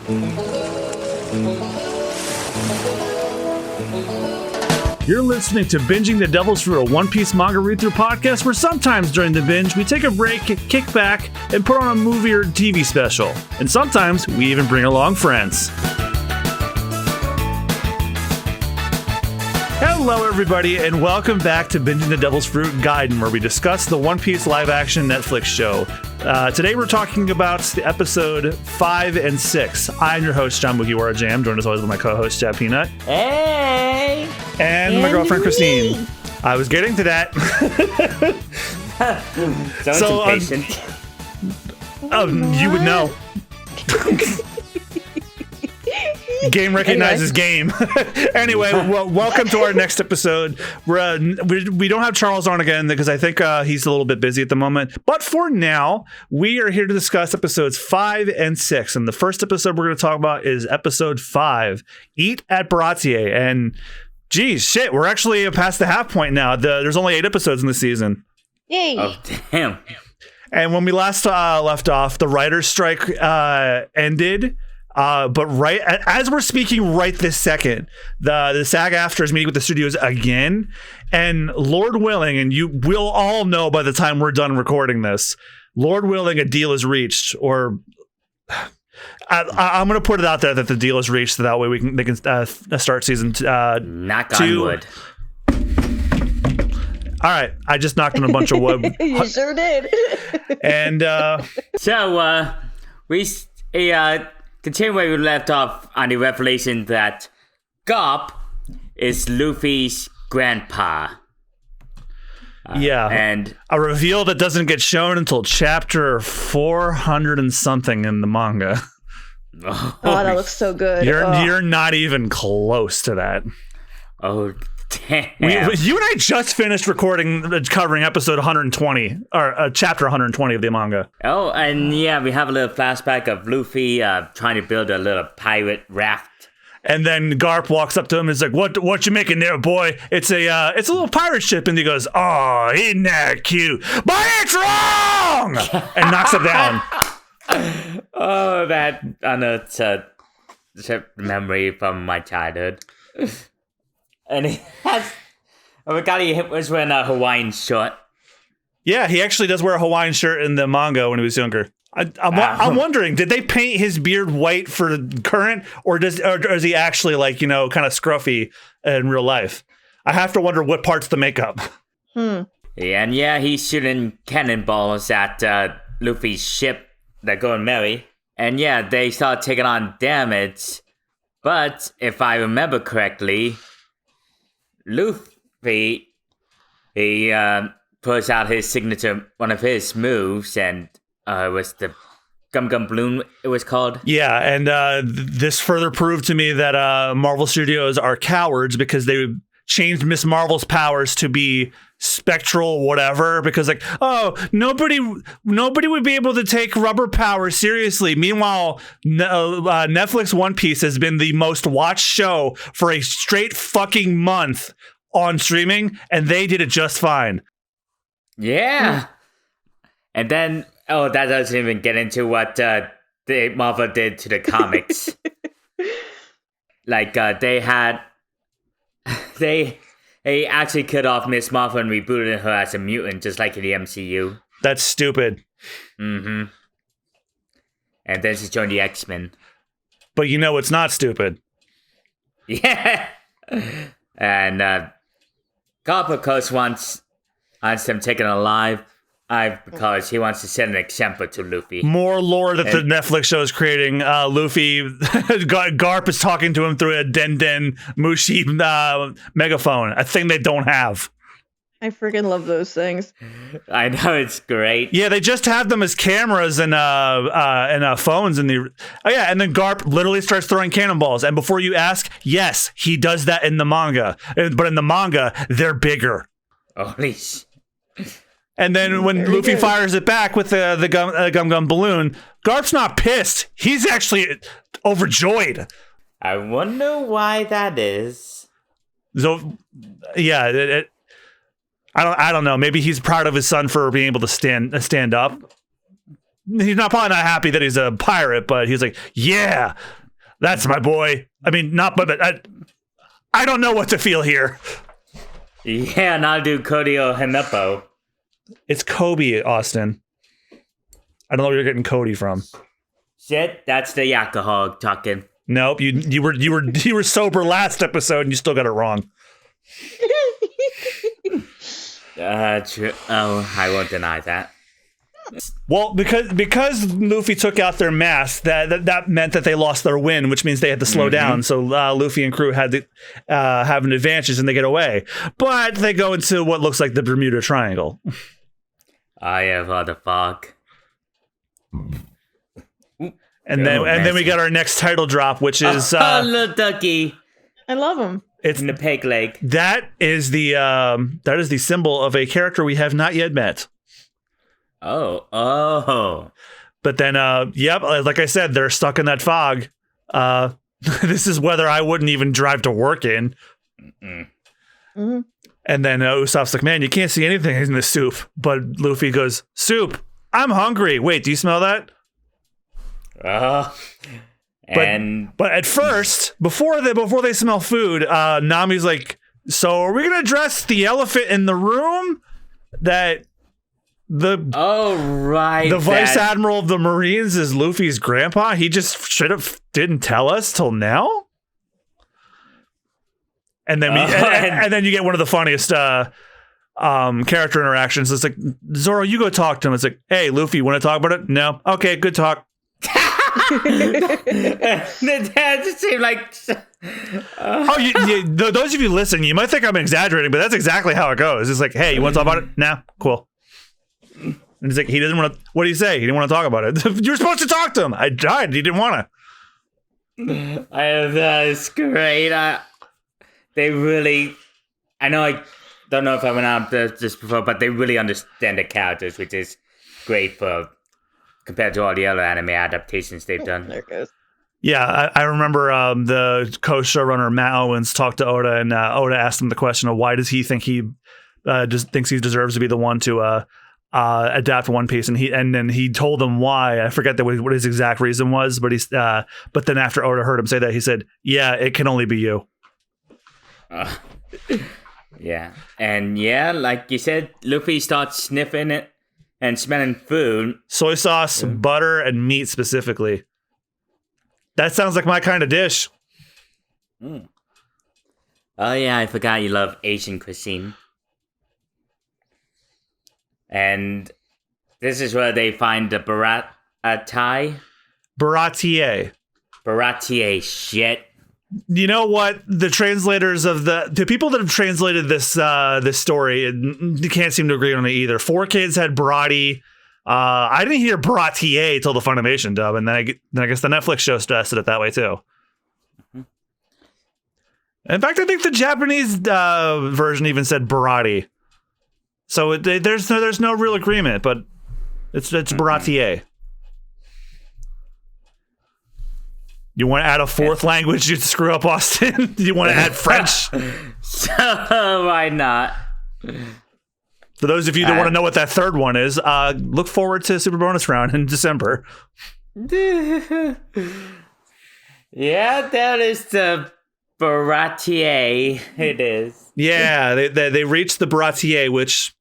You're listening to Binging the Devil's Fruit, a One Piece manga read-through podcast where sometimes during the binge, we take a break, kick back, and put on a movie or TV special. And sometimes we even bring along friends. Hello, everybody, and welcome back to Binging the Devil's Fruit Gaiden, where we discuss the One Piece live-action Netflix show. Today we're talking about the episode 5 and 6. I'm your host, John Mugiwara Jam, joined as always with my co-host, Jab Peanut. Hey! And my girlfriend, Christine. I was getting to that. Sounds impatient. You would know. Game recognizes game. Anyway, welcome to our next episode. We don't have Charles on again because I think he's a little bit busy at the moment. But for now, we are here to discuss episodes 5 and 6. And the first episode we're going to talk about is episode 5, Eat at Baratier. And geez, shit, we're actually past the half point now. There's only 8 episodes in the season. Yay! Oh, damn. And when we last left off, the writer's strike ended. But right as we're speaking right this second, the SAG-AFTRA is meeting with the studios again, and Lord willing, and you will all know by the time we're done recording this, Lord willing, a deal is reached, or I'm going to put it out there that the deal is reached, so that way they can start season 2. Knock on wood. All right, I just knocked on a bunch of wood. You sure did. And continue where we left off on the revelation that Garp is Luffy's grandpa. And a reveal that doesn't get shown until chapter 400 and something in the manga. Oh, that looks so good. You're not even close to that. Oh, damn. You and I just finished covering episode 120, or chapter 120 of the manga. Oh, and yeah, we have a little flashback of Luffy trying to build a little pirate raft. And then Garp walks up to him and is like, "What you making there, boy? It's a little pirate ship." And he goes, "Oh, isn't that cute? But it's wrong!" And knocks it down. Oh, that unearthed memory from my childhood. And he has, I forgot he was wearing a Hawaiian shirt. Yeah, he actually does wear a Hawaiian shirt in the manga when he was younger. I'm wondering, did they paint his beard white for current, or is he actually kind of scruffy in real life? I have to wonder what part's the makeup. Yeah, and yeah, he's shooting cannonballs at Luffy's ship that going merry. And yeah, they start taking on damage. But if I remember correctly, Luffy, he puts out his signature, one of his moves, and it was the Gum Gum Balloon, it was called. Yeah, and this further proved to me that Marvel Studios are cowards because they changed Miss Marvel's powers to be spectral whatever, because nobody would be able to take rubber power seriously. Meanwhile, Netflix One Piece has been the most watched show for a straight fucking month on streaming, and they did it just fine. Yeah. And then that doesn't even get into what Marvel did to the comics. They actually cut off Miss Marvel and rebooted her as a mutant, just like in the MCU. That's stupid. Mm-hmm. And then she joined the X-Men. But it's not stupid. Yeah. And Garp, of course, wants them taken alive because he wants to set an example to Luffy. More lore that the Netflix show is creating. Luffy, Garp is talking to him through a Den Mushi megaphone, a thing they don't have. I freaking love those things. I know, it's great. Yeah, they just have them as cameras and phones in the. Oh yeah, and then Garp literally starts throwing cannonballs. And before you ask, yes, he does that in the manga. But in the manga, they're bigger. Holy shit. And then when Luffy fires it back with the Gum Gum Balloon, Garp's not pissed. He's actually overjoyed. I wonder why that is. So, yeah, I don't know. Maybe he's proud of his son for being able to stand up. probably not happy that he's a pirate, but he's like, yeah, that's my boy. I mean, I don't know what to feel here. Yeah, and I'll do Cody or Hanepo. It's Kobe, Austen. I don't know where you're getting Cody from. Shit, that's the alcohol talking. Nope, you were sober last episode and you still got it wrong. True. Oh, I won't deny that. Well, because Luffy took out their mask, that meant that they lost their wind, which means they had to slow down. So Luffy and crew had to have an advantage and they get away. But they go into what looks like the Bermuda Triangle. I have the fog. And then we got our next title drop, which is little ducky. I love him. It's in the peg leg. That is the symbol of a character we have not yet met. Oh. But then, like I said, they're stuck in that fog. This is weather I wouldn't even drive to work in. Mm-hmm. And then Usopp's like, man, you can't see anything in the soup. But Luffy goes, soup, I'm hungry. Wait, do you smell that? But at first, before they smell food, Nami's like, so are we going to address the elephant in the room? That... The vice admiral of the Marines is Luffy's grandpa. He just should have didn't tell us till now. And then and then you get one of the funniest character interactions. It's like, Zoro, you go talk to him. It's like, hey, Luffy, you want to talk about it? No. Okay, good talk. That just seemed like. Those of you listening, you might think I'm exaggerating, but that's exactly how it goes. It's like, hey, you want to talk about it? No, cool. And he's like, he doesn't want to. What did he say? He didn't want to talk about it. You were supposed to talk to him. I tried. He didn't want to. That's great. They really. I know. I don't know if I went out this before, but they really understand the characters, which is great compared to all the other anime adaptations they've done. There it goes. Yeah, I remember the co-showrunner Matt Owens talked to Oda, and Oda asked him the question of why does he think he just thinks he deserves to be the one to adapt One Piece, and then he told them why. I forget what his exact reason was, but then after Oda heard him say that, he said, "Yeah, it can only be you." Yeah, and like you said, Luffy starts sniffing it and smelling food, soy sauce, butter, and meat specifically. That sounds like my kind of dish. Oh yeah, I forgot you love Asian cuisine. And this is where they find the Baratier shit. You know what? The translators of the people that have translated this story, you can't seem to agree on it either. 4Kids had Barati. I didn't hear Baratier till the Funimation dub, and then I guess the Netflix show stressed it that way too. In fact, I think the Japanese version even said Barati. So there's no real agreement, but it's Baratier. You want to add a fourth language you'd screw up, Austen? You want to add French? So why not? For those of you that want to know what that third one is, look forward to Super Bonus Round in December. Yeah, that is the Baratier. It is. Yeah, they reached the Baratier, which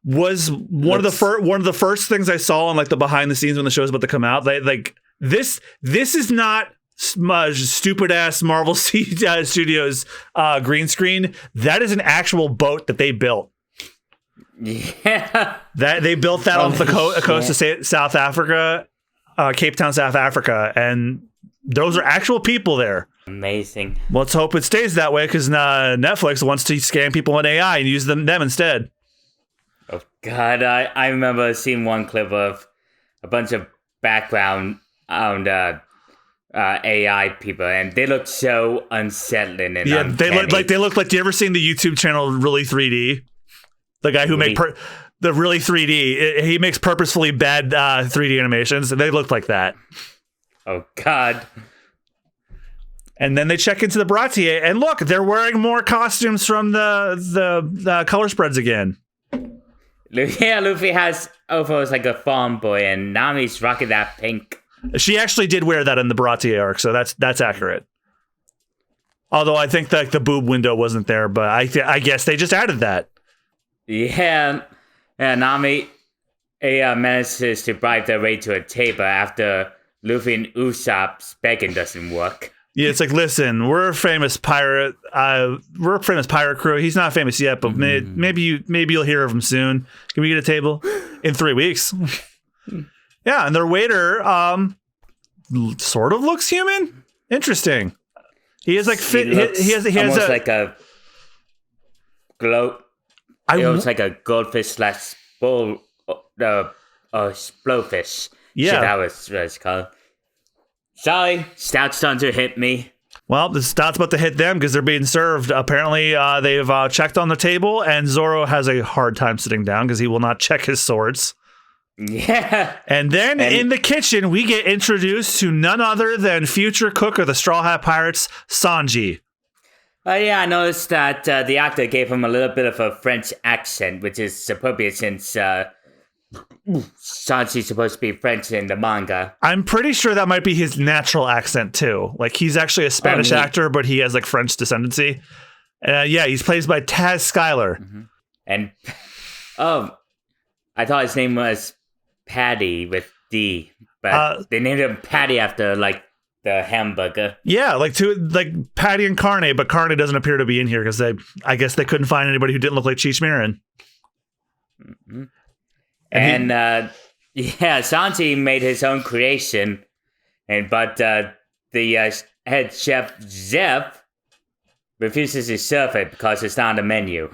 was one of the first things I saw on like the behind the scenes when the show's about to come out. This is not stupid ass Marvel Studios green screen. That is an actual boat that they built. Yeah, that they built that off the coast of South Africa, Cape Town, South Africa, and those are actual people there. Amazing. Let's hope it stays that way, because Netflix wants to scan people in AI and use them instead. Oh God, I remember seeing one clip of a bunch of background on AI people, and they look so unsettling and uncanny. They look like. Do you ever seen the YouTube channel Really 3D? The guy who make the Really 3D, he makes purposefully bad 3D animations, and they look like that. Oh God. And then they check into the Baratier, and look, they're wearing more costumes from the color spreads again. Luffy has Opho's like a farm boy, and Nami's rocking that pink. She actually did wear that in the Baratie arc, so that's accurate. Although I think that the boob window wasn't there, but I guess they just added that. Yeah, Nami manages to bribe their way to a table after Luffy and Usopp's begging doesn't work. Yeah, it's like, listen, we're a famous pirate. We're a famous pirate crew. He's not famous yet, but maybe you'll hear of him soon. Can we get a table in 3 weeks? Yeah, and their waiter sort of looks human. Interesting. He has like he has almost like a glow. It looks like a goldfish slash bull, blowfish. Yeah, shit, that was what it's called. Sorry, Stout's starting to hit me. Well, the Stout's about to hit them because they're being served. Apparently, they've checked on the table, and Zoro has a hard time sitting down because he will not check his swords. Yeah. And then in the kitchen, we get introduced to none other than future cook of the Straw Hat Pirates, Sanji. Yeah, I noticed that the actor gave him a little bit of a French accent, which is appropriate since Sanji's supposed to be French in the manga. I'm pretty sure that might be his natural accent, too. Like, he's actually a Spanish actor, but he has, like, French descendancy. Yeah, he's played by Taz Skylar. Mm-hmm. And, I thought his name was Patty with D, but they named him Patty after, like, the hamburger. Yeah, like Patty and Carne, but Carne doesn't appear to be in here because I guess they couldn't find anybody who didn't look like Cheech Marin. Mm-hmm. And Sanji made his own creation, but the head chef Zep refuses to serve it because it's not on the menu.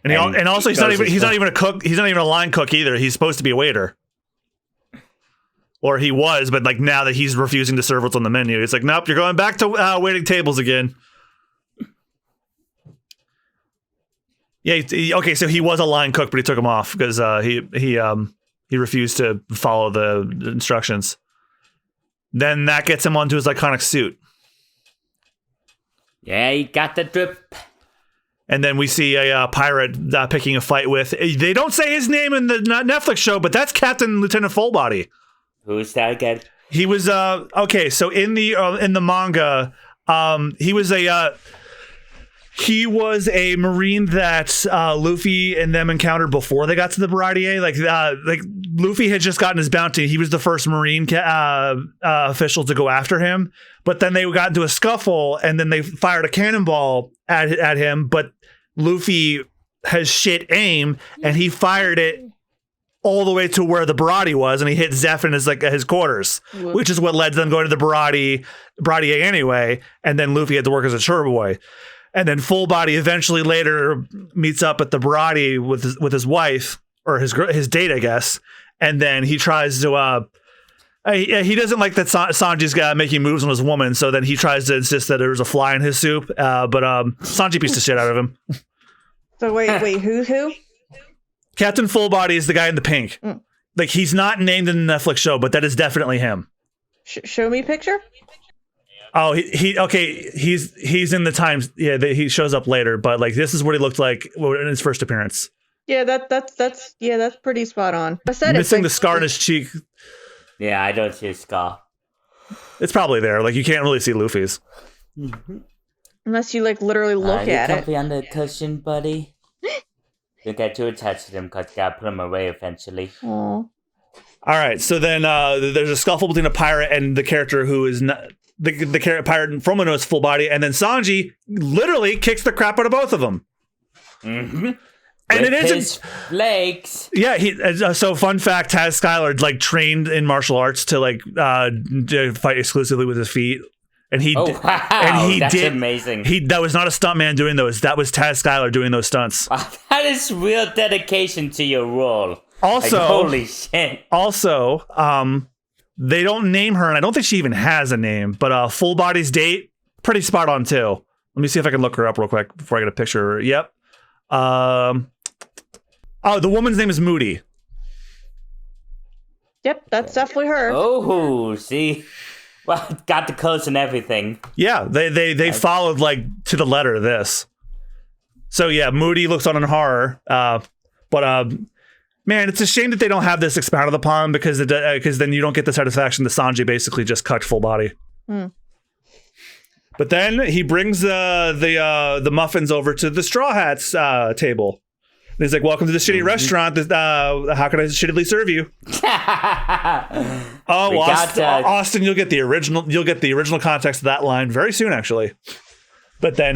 And also he's not even a cook. He's not even a line cook either. He's supposed to be a waiter. Or he was, but like now that he's refusing to serve what's on the menu, it's like, nope, you're going back to waiting tables again. Yeah, okay, so he was a line cook, but he took him off because he refused to follow the instructions. Then that gets him onto his iconic suit. Yeah, he got the drip. And then we see a pirate picking a fight with. They don't say his name in the Netflix show, but that's Captain Lieutenant Fullbody. Who's that again? He was okay. So in the manga, he was a Marine that Luffy and them encountered before they got to the Baratie. Like Luffy had just gotten his bounty. He was the first Marine official to go after him. But then they got into a scuffle, and then they fired a cannonball at him. But Luffy has shit aim, and he fired it all the way to where the Baratie was, and he hit Zeph in his quarters, which is what led to them going to the Baratie anyway. And then Luffy had to work as a chore boy. And then Fullbody eventually later meets up at the Baratie with his wife, or his date, I guess. And then he tries to he doesn't like that Sanji's making moves on his woman, so then he tries to insist that there was a fly in his soup. But Sanji beats the shit out of him. So wait, who? Captain Fullbody is the guy in the pink. Mm. Like, he's not named in the Netflix show, but that is definitely him. Show me a picture. Oh, he's in the Times. Yeah, he shows up later, but like this is what he looked like in his first appearance. Yeah, that's pretty spot on. Missing the scar on his cheek. Yeah, I don't see a scar. It's probably there. Like, you can't really see Luffy's. Mm-hmm. Unless you like literally look at it. Comfy on the cushion, buddy. Don't get too attached to them because you gotta put them away eventually. Aww. All right, so then there's a scuffle between a pirate and the character who is not the pirate from knows Fullbody, and then Sanji literally kicks the crap out of both of them. Mm-hmm. And with it isn't his legs. Yeah, so fun fact: Taz Skylar like trained in martial arts to like fight exclusively with his feet, and he that's amazing. That was not a stuntman doing those. That was Taz Skylar doing those stunts. That is real dedication to your role. Also, like, holy shit. Also, they don't name her, and I don't think she even has a name. But Fullbody's date, pretty spot on too. Let me see if I can look her up real quick before I get a picture of her. Yep. The woman's name is Moody. Yep, that's definitely her. Oh, see, well, got the codes and everything. Yeah, they followed like to the letter this. So yeah, Moody looks on in horror. But man, it's a shame that they don't have this expounded upon because then you don't get the satisfaction that Sanji basically just cut full body. But then he brings the muffins over to the Straw Hats table. And he's like, "Welcome to the shitty restaurant. How can I shittily serve you?" Austen, you'll get the original context of that line very soon, actually. But then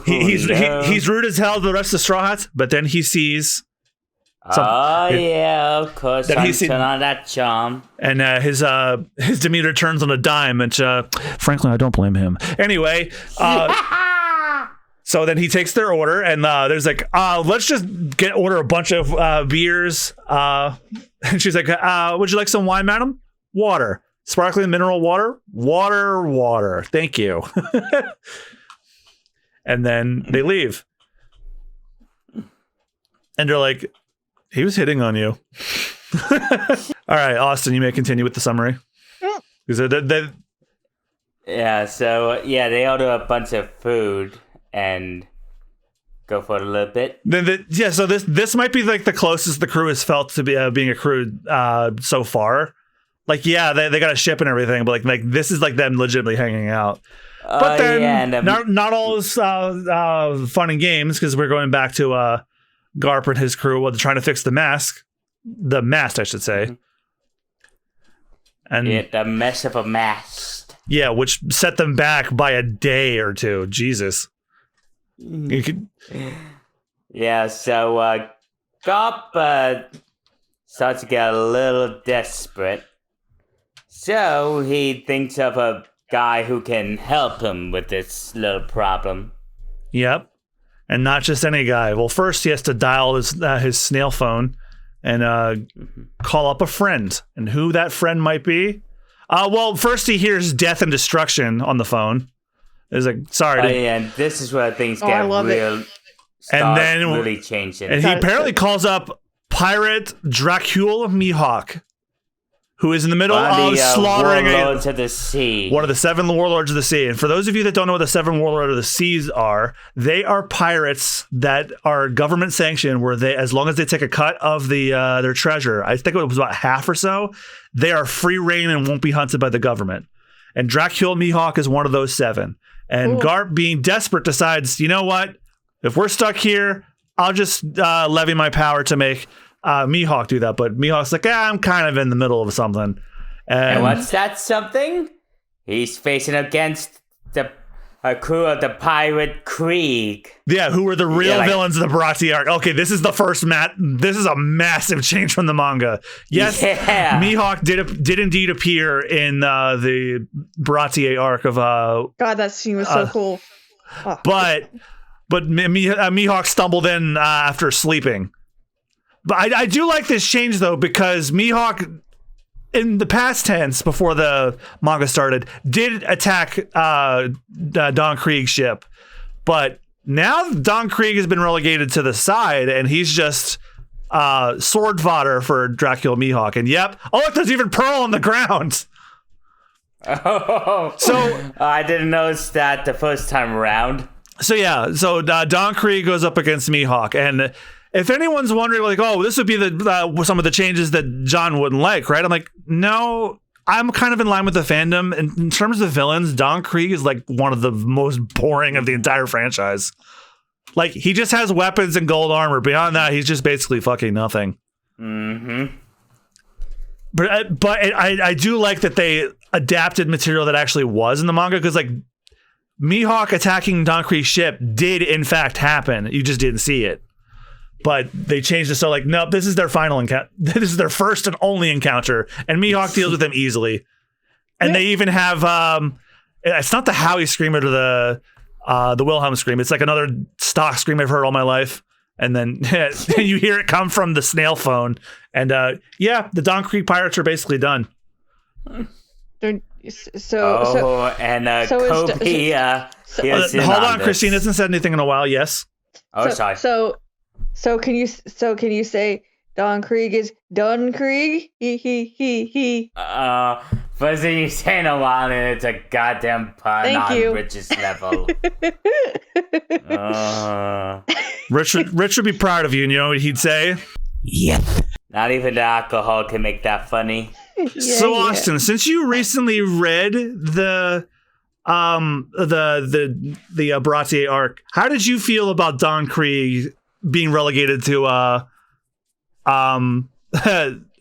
he's rude as hell to the rest of the Straw Hats. But then he sees. Yeah, of course. Then he turn on that charm, and his demeanor turns on a dime. And frankly, I don't blame him. Anyway. So then he takes their order, and there's like, let's just order a bunch of beers. And she's like, would you like some wine, madam? Water. Sparkling mineral water? Water. Thank you. And then they leave. And they're like, he was hitting on you. All right, Austen, you may continue with the summary. They order a bunch of food. And go for it a little bit. So this might be like the closest the crew has felt to being a crew so far. Like, yeah, they got a ship and everything, but like this is like them legitimately hanging out. But then not all is fun and games because we're going back to Garp and his crew while they're trying to fix the mast, I should say. And the mess of a mast. Yeah, which set them back by a day or two. Jesus. So Garp starts to get a little desperate. So he thinks of a guy who can help him with this little problem. Yep. And not just any guy. Well, first he has to dial his snail phone and call up a friend. And who that friend might be? First he hears death and destruction on the phone. It's like, sorry. And this is where things get really changing. And he apparently calls up Pirate Dracule Mihawk, who is in the middle of slaughtering warlords of the sea. One of the 7 warlords of the sea. And for those of you that don't know what the 7 warlords of the seas are, they are pirates that are government sanctioned, where they, as long as they take a cut of their treasure, I think it was about half or so, they are free reign and won't be hunted by the government. And Dracule Mihawk is one of those 7. And Garp, being desperate, decides, you know what? If we're stuck here, I'll just levy my power to make Mihawk do that. But Mihawk's like, I'm kind of in the middle of something. And what's that something? He's facing against a crew of the Pirate Krieg. Yeah, who were the real villains of the Baratie arc. Okay, this is the first this is a massive change from the manga. Yes, Mihawk did indeed appear in the Baratie arc of God, that scene was so cool. Oh. But Mihawk stumbled in after sleeping. But I do like this change though, because Mihawk, in the past tense, before the manga started, did attack Don Krieg's ship. But now Don Krieg has been relegated to the side, and he's just sword fodder for Dracula Mihawk. And look, there's even Pearl on the ground. Oh, so I didn't notice that the first time around. So Don Krieg goes up against Mihawk, and if anyone's wondering, like, oh, this would be some of the changes that John wouldn't like, right? I'm like, no, I'm kind of in line with the fandom. And in terms of villains, Don Krieg is like one of the most boring of the entire franchise. Like, he just has weapons and gold armor. Beyond that, he's just basically fucking nothing. Mm-hmm. But I do like that they adapted material that actually was in the manga, because like Mihawk attacking Don Krieg's ship did in fact happen. You just didn't see it. But they changed it so like, nope, this is their final encounter. This is their first and only encounter, and Mihawk deals with them easily. And they even have it's not the Howie scream or the Wilhelm scream. It's like another stock scream I've heard all my life. And then you hear it come from the snail phone. And the Don Krieg pirates are basically done. Kobe. Hold on, Christine hasn't said anything in a while. Yes. Sorry. So can you say Don Krieg is Don Krieg? He. First thing you say in a while, and it's a goddamn pun Thank on you. Rich's level. Rich would be proud of you, and you know what he'd say? Yep. Not even the alcohol can make that funny. So Austin, since you recently read the Baratier arc, how did you feel about Don Krieg being relegated to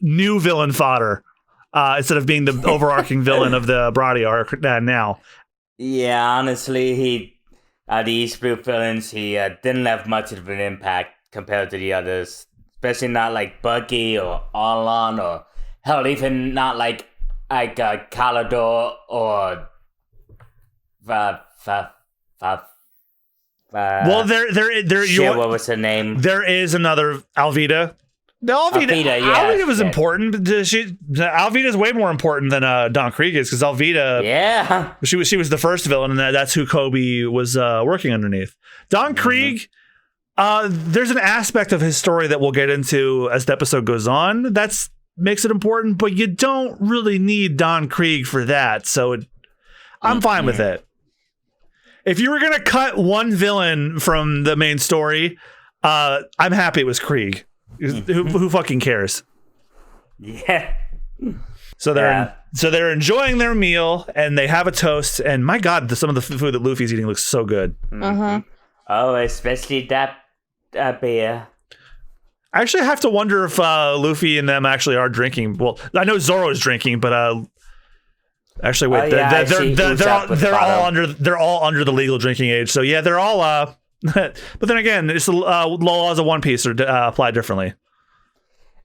new villain fodder instead of being the overarching villain of the Baratier arc now? Yeah, honestly, the East Blue villains, he didn't have much of an impact compared to the others, especially not like Buggy or Arlon, or hell, even not like Calador or well, what was her name? There is another Alvida. Alvida was important. But Alvida is way more important than Don Krieg is, because Alvida, she was the first villain, and that's who Kobe was working underneath. Don Krieg, there's an aspect of his story that we'll get into as the episode goes on that makes it important, but you don't really need Don Krieg for that, so I'm fine with it. If you were gonna cut one villain from the main story, I'm happy it was Krieg. Who fucking cares? Yeah. So they're enjoying their meal, and they have a toast, and my God, some of the food that Luffy's eating looks so good. Oh, especially that beer. I actually have to wonder if Luffy and them actually are drinking. Well, I know Zoro's drinking, but actually, wait, they're all under the legal drinking age. So yeah, they're all. But then again, it's the laws of One Piece are applied differently.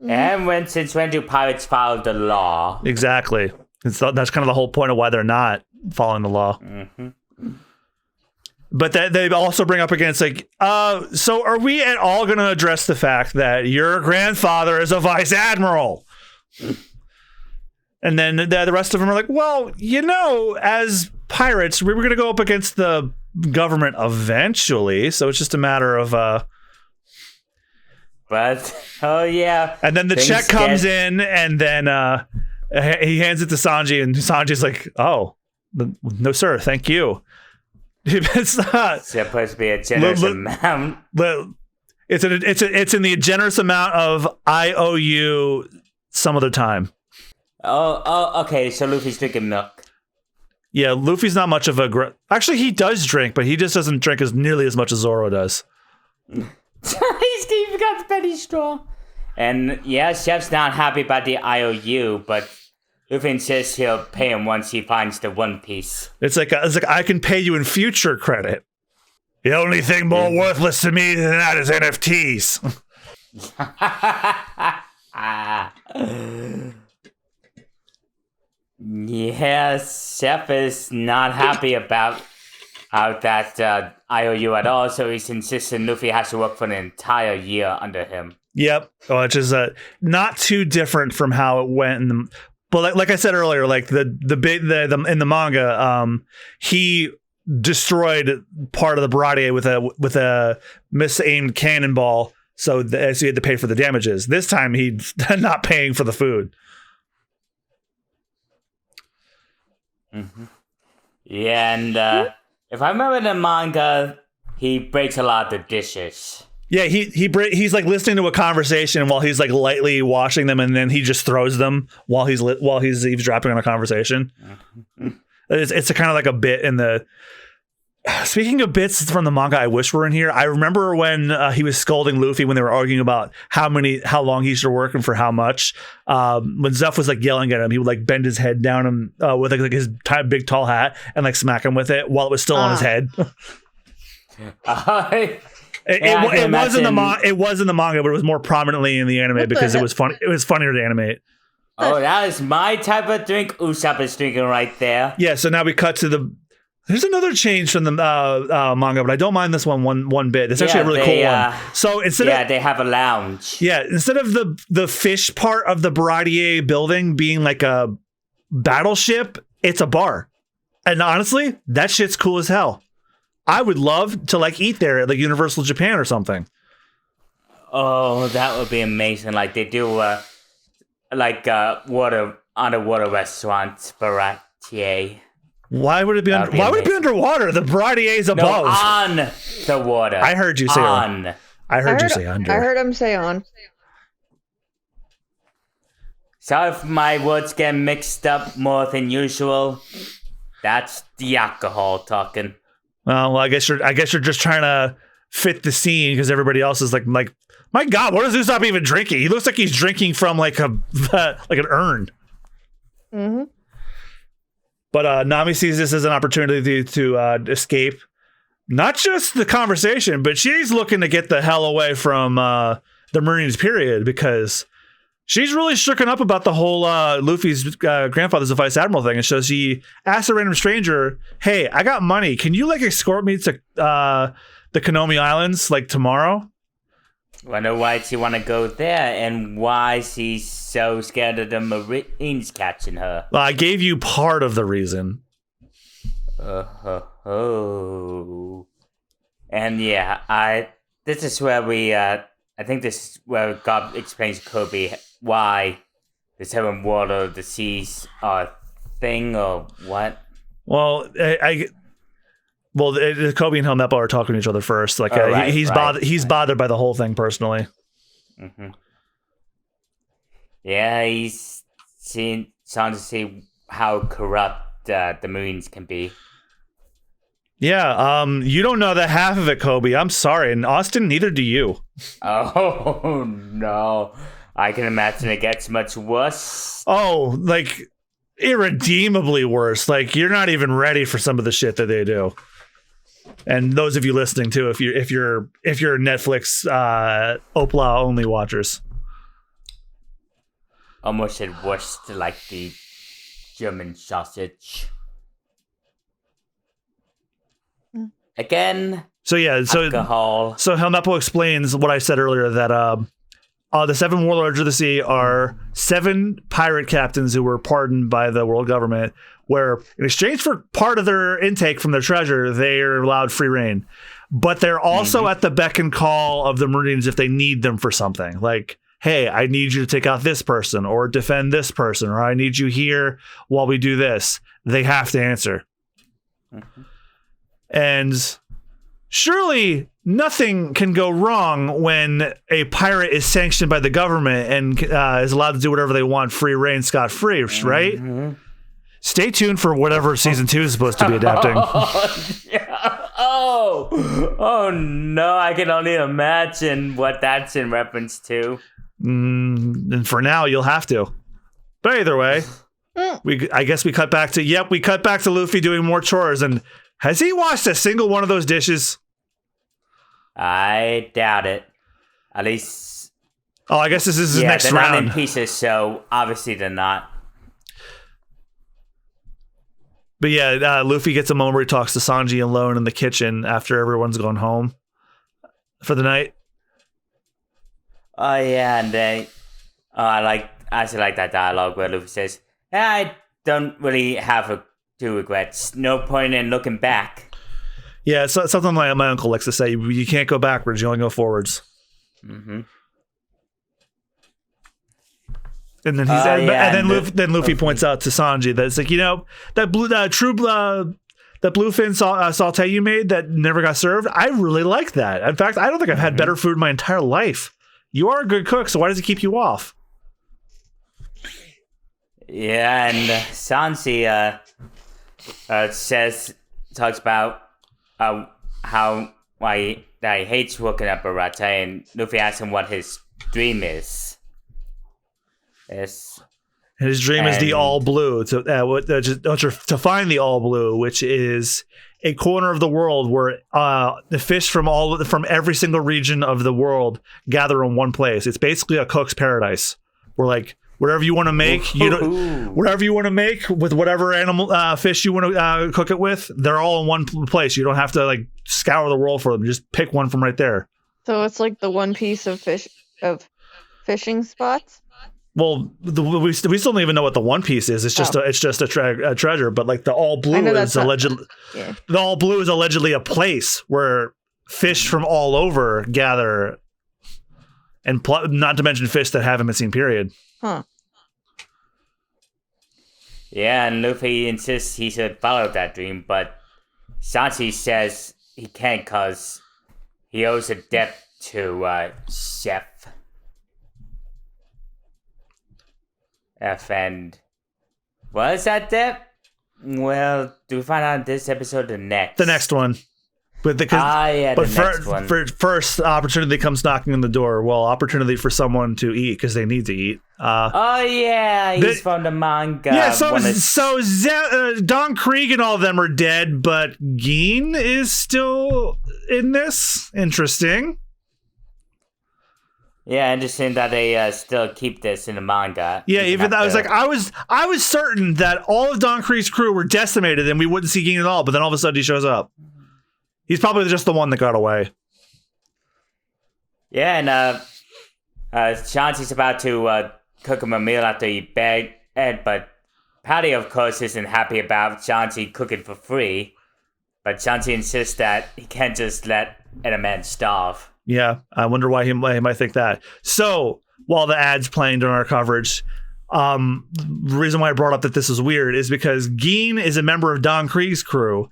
And since when do pirates follow the law? Exactly. That's kind of the whole point of why they're not following the law. But they also bring up again, it's like, so are we at all going to address the fact that your grandfather is a vice admiral? And then the rest of them are like, well, as pirates, we were going to go up against the government eventually, so it's just a matter of and then the check comes in, and then he hands it to Sanji, and Sanji's like, oh, no sir, thank you. It's not supposed to be a generous amount. It's in the generous amount of I owe you some other time. Oh, okay, so Luffy's drinking milk. Yeah, Luffy's not much of actually, he does drink, but he just doesn't drink nearly as much as Zoro does. He's even got the penny straw. And yeah, Chef's not happy about the IOU, but Luffy insists he'll pay him once he finds the One Piece. It's like I can pay you in future credit. The only thing more worthless to me than that is NFTs. Yes, Chef is not happy about that IOU at all, so he's insisting Luffy has to work for an entire year under him. Yep, which is not too different from how it went. But like I said earlier, like the in the manga, he destroyed part of the Baratier with a misaimed cannonball, so he had to pay for the damages. This time, he's not paying for the food. Yeah, and if I remember the manga, he breaks a lot of the dishes. Yeah, he's like listening to a conversation while he's like lightly washing them, and then he just throws them while he's eavesdropping on a conversation. It's a kind of like a bit in the. Speaking of bits from the manga, I wish were in here. I remember when he was scolding Luffy when they were arguing about how long he should work and for how much. When Zuff was like yelling at him, he would like bend his head down and with like his big tall hat and like smack him with it while it was still on his head. It was in the manga, but it was more prominently in the anime because it was fun. It was funnier to animate. Oh, that is my type of drink. Usopp is drinking right there. Yeah, so now we cut to there's another change from the manga, but I don't mind this one bit. It's actually a really cool one. So they have a lounge. Yeah, instead of the fish part of the Baratier building being like a battleship, it's a bar. And honestly, that shit's cool as hell. I would love to like eat there at like Universal Japan or something. Oh, that would be amazing. Like they do water underwater restaurant Baratier. Why would it be? Why would it be underwater? The Baratier is above. No, on the water. I heard you say on. I heard you say under. I heard him say on. So if my words get mixed up more than usual, that's the alcohol talking. Well, I guess you're just trying to fit the scene because everybody else is like, my God, what is Usopp even drinking? He looks like he's drinking from like an urn. Mm-hmm. But Nami sees this as an opportunity to escape, not just the conversation, but she's looking to get the hell away from the Marines, period, because she's really shooken up about the whole Luffy's grandfather's a vice admiral thing. And so she asks a random stranger, hey, I got money. Can you like escort me to the Konomi Islands like tomorrow? Wonder why she want to go there and why she's so scared of the Marines catching her. Well, I gave you part of the reason. And yeah, this is where we, I think this is where God explains to Kobe why the seven water of the seas are a thing or what. Well, Kobe and Helmeppo are talking to each other first. Like he's bothered by the whole thing personally. Mm-hmm. Yeah, he's starting to see how corrupt the Marines can be. Yeah, you don't know the half of it, Kobe. I'm sorry, and Austen, neither do you. Oh no, I can imagine it gets much worse. Oh, like irredeemably worse. Like you're not even ready for some of the shit that they do. And those of you listening too, if you're Netflix Opla only watchers, almost at worst like the German sausage. Again. So yeah, alcohol. So Helmeppo explains what I said earlier that the seven warlords of the sea are 7 pirate captains who were pardoned by the world government, where in exchange for part of their intake from their treasure, they are allowed free reign. But they're also at the beck and call of the Marines if they need them for something. Like, hey, I need you to take out this person or defend this person, or I need you here while we do this. They have to answer. Mm-hmm. And surely nothing can go wrong when a pirate is sanctioned by the government and is allowed to do whatever they want, free reign, scot-free, right? Mm-hmm. Stay tuned for whatever season 2 is supposed to be adapting. Oh no, I can only imagine what that's in reference to. And for now, you'll have to. But either way, I guess we cut back to Luffy doing more chores. And has he washed a single one of those dishes? I doubt it. At least. Oh, I guess this is his next round. They're not in pieces, so obviously they're not. But yeah, Luffy gets a moment where he talks to Sanji alone in the kitchen after everyone's gone home for the night. Oh yeah, and I actually like that dialogue where Luffy says, "I don't really have two regrets. No point in looking back." Yeah, it's something my uncle likes to say. You can't go backwards; you only go forwards. Mm-hmm. And then Luffy points out to Sanji that it's like, that bluefin saute you made that never got served. I really like that. In fact, I don't think I've had better food in my entire life. You are a good cook, so why does it keep you off? Yeah, and Sanji talks about how he hates working at Barata, and Luffy asks him what his dream is. Yes. And his dream is the all blue to find the all blue, which is a corner of the world where the fish from every single region of the world gather in one place. It's basically a cook's paradise. We're like, whatever you want to make, whatever you want to make with whatever animal fish you want to cook it with, they're all in one place. You don't have to like scour the world for them. Just pick one from right there. So it's like the one piece of fishing spots. Well, we still don't even know what the One Piece is. It's just a treasure. But like the all blue is allegedly the all blue is allegedly a place where fish from all over gather, and not to mention fish that haven't been seen. Period. Huh. Yeah, and Luffy insists he should follow that dream, but Sanji says he can't cause he owes a debt to Chef F. And what is that debt? Well, do we find out in this episode or next? The next one. But the next one. First, opportunity comes knocking on the door. Well, opportunity for someone to eat because they need to eat. He's from the manga. Yeah, so Don Krieg and all of them are dead, but Geen is still in this. Interesting. Yeah, interesting that they still keep this in the manga. Yeah, even though I was certain that all of Don Krieg's crew were decimated and we wouldn't see Geen at all, but then all of a sudden he shows up. He's probably just the one that got away. Yeah, and Shanti's about to cook him a meal after he begged, but Patty, of course, isn't happy about Shanti cooking for free. But Shanti insists that he can't just let a man starve. Yeah, I wonder why he might think that. So, while the ad's playing during our coverage, the reason why I brought up that this is weird is because Geen is a member of Don Krieg's crew.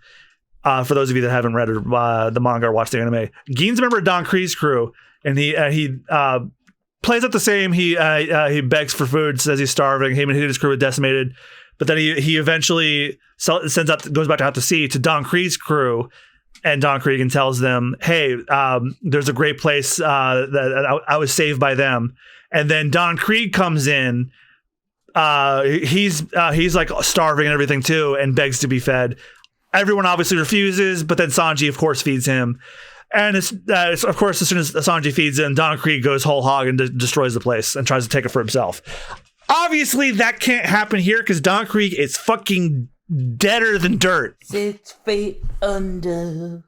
For those of you that haven't read the manga or watched the anime, Geen's a member of Don Krieg's crew, and he plays out the same. He begs for food, says he's starving. Him and his crew are decimated, but then he eventually goes back out to sea to Don Krieg's crew, and Don Krieg and tells them, "Hey, there's a great place that I was saved by them." And then Don Krieg comes in. He's like starving and everything too, and begs to be fed. Everyone obviously refuses, but then Sanji, of course, feeds him. And it's of course, as soon as Sanji feeds him, Don Krieg goes whole hog and destroys the place and tries to take it for himself. Obviously, that can't happen here because Don Krieg is fucking deader than dirt. 6 feet under.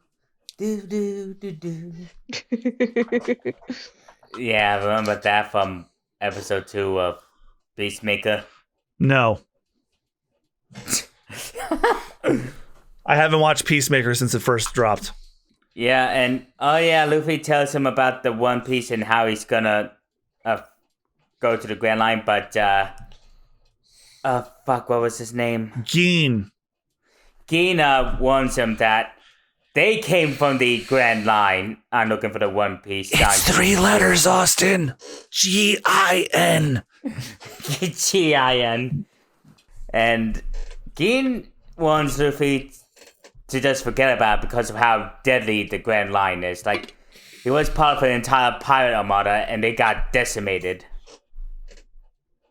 Do. Yeah, remember that from episode 2 of Peacemaker? No. I haven't watched Peacemaker since it first dropped. Yeah, and Luffy tells him about the One Piece and how he's gonna go to the Grand Line, but what was his name? Geen warns him that they came from the Grand Line. I'm looking for the One Piece. It's 3 letters, Austen. G-I-N. G-I-N. And Geen warns Luffy to just forget about it because of how deadly the Grand Line is. Like, he was part of an entire pirate armada and they got decimated.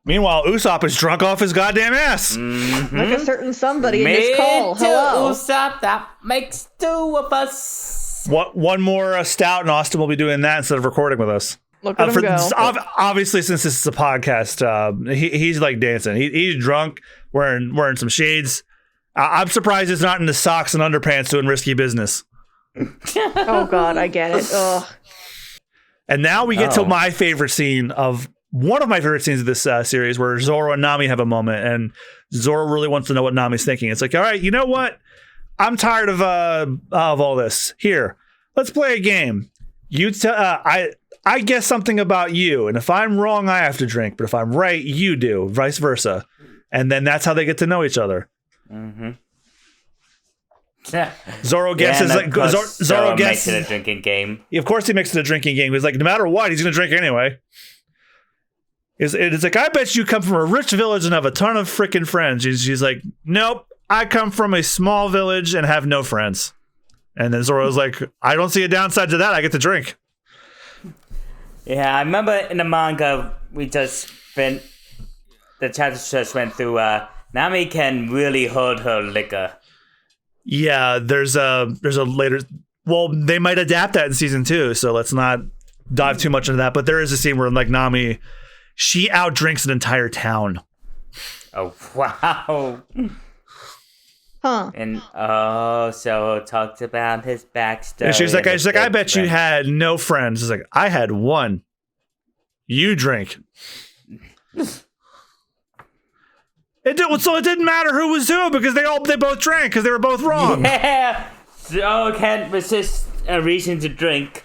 Meanwhile, Usopp is drunk off his goddamn ass. Mm-hmm. Like a certain somebody in this call. Hello. Usopp, that makes 2 of us. One more stout and Austin will be doing that instead of recording with us. Look at him go. Obviously, since this is a podcast, he's like dancing. He's drunk, wearing some shades. I'm surprised it's not in the socks and underpants doing risky business. Oh, God, I get it. Ugh. And now we get to my favorite scene of one of my favorite scenes of this series where Zoro and Nami have a moment and Zoro really wants to know what Nami's thinking. It's like, all right, you know what? I'm tired of all this. Here, let's play a game. I guess something about you. And if I'm wrong, I have to drink. But if I'm right, you do. Vice versa. And then that's how they get to know each other. Mm-hmm. Zoro guesses Zoro makes it a drinking game. Of course he makes it a drinking game. He's like, no matter what, he's gonna drink anyway. It's like, I bet you come from a rich village and have a ton of freaking friends. She's like, nope, I come from a small village and have no friends. And then Zoro's like, I don't see a downside to that. I get to drink. Yeah, I remember in the manga the chapter just went through. Nami can really hold her liquor. Yeah, there's a later. Well, they might adapt that in season 2, so let's not dive too much into that. But there is a scene where, like, Nami, she outdrinks an entire town. Oh wow! Huh? And so talked about his backstory. And she's like, I bet you had no friends. It's like, I had one. You drink. It didn't matter who was who because they both drank because they were both wrong. Yeah, so can't resist a reason to drink.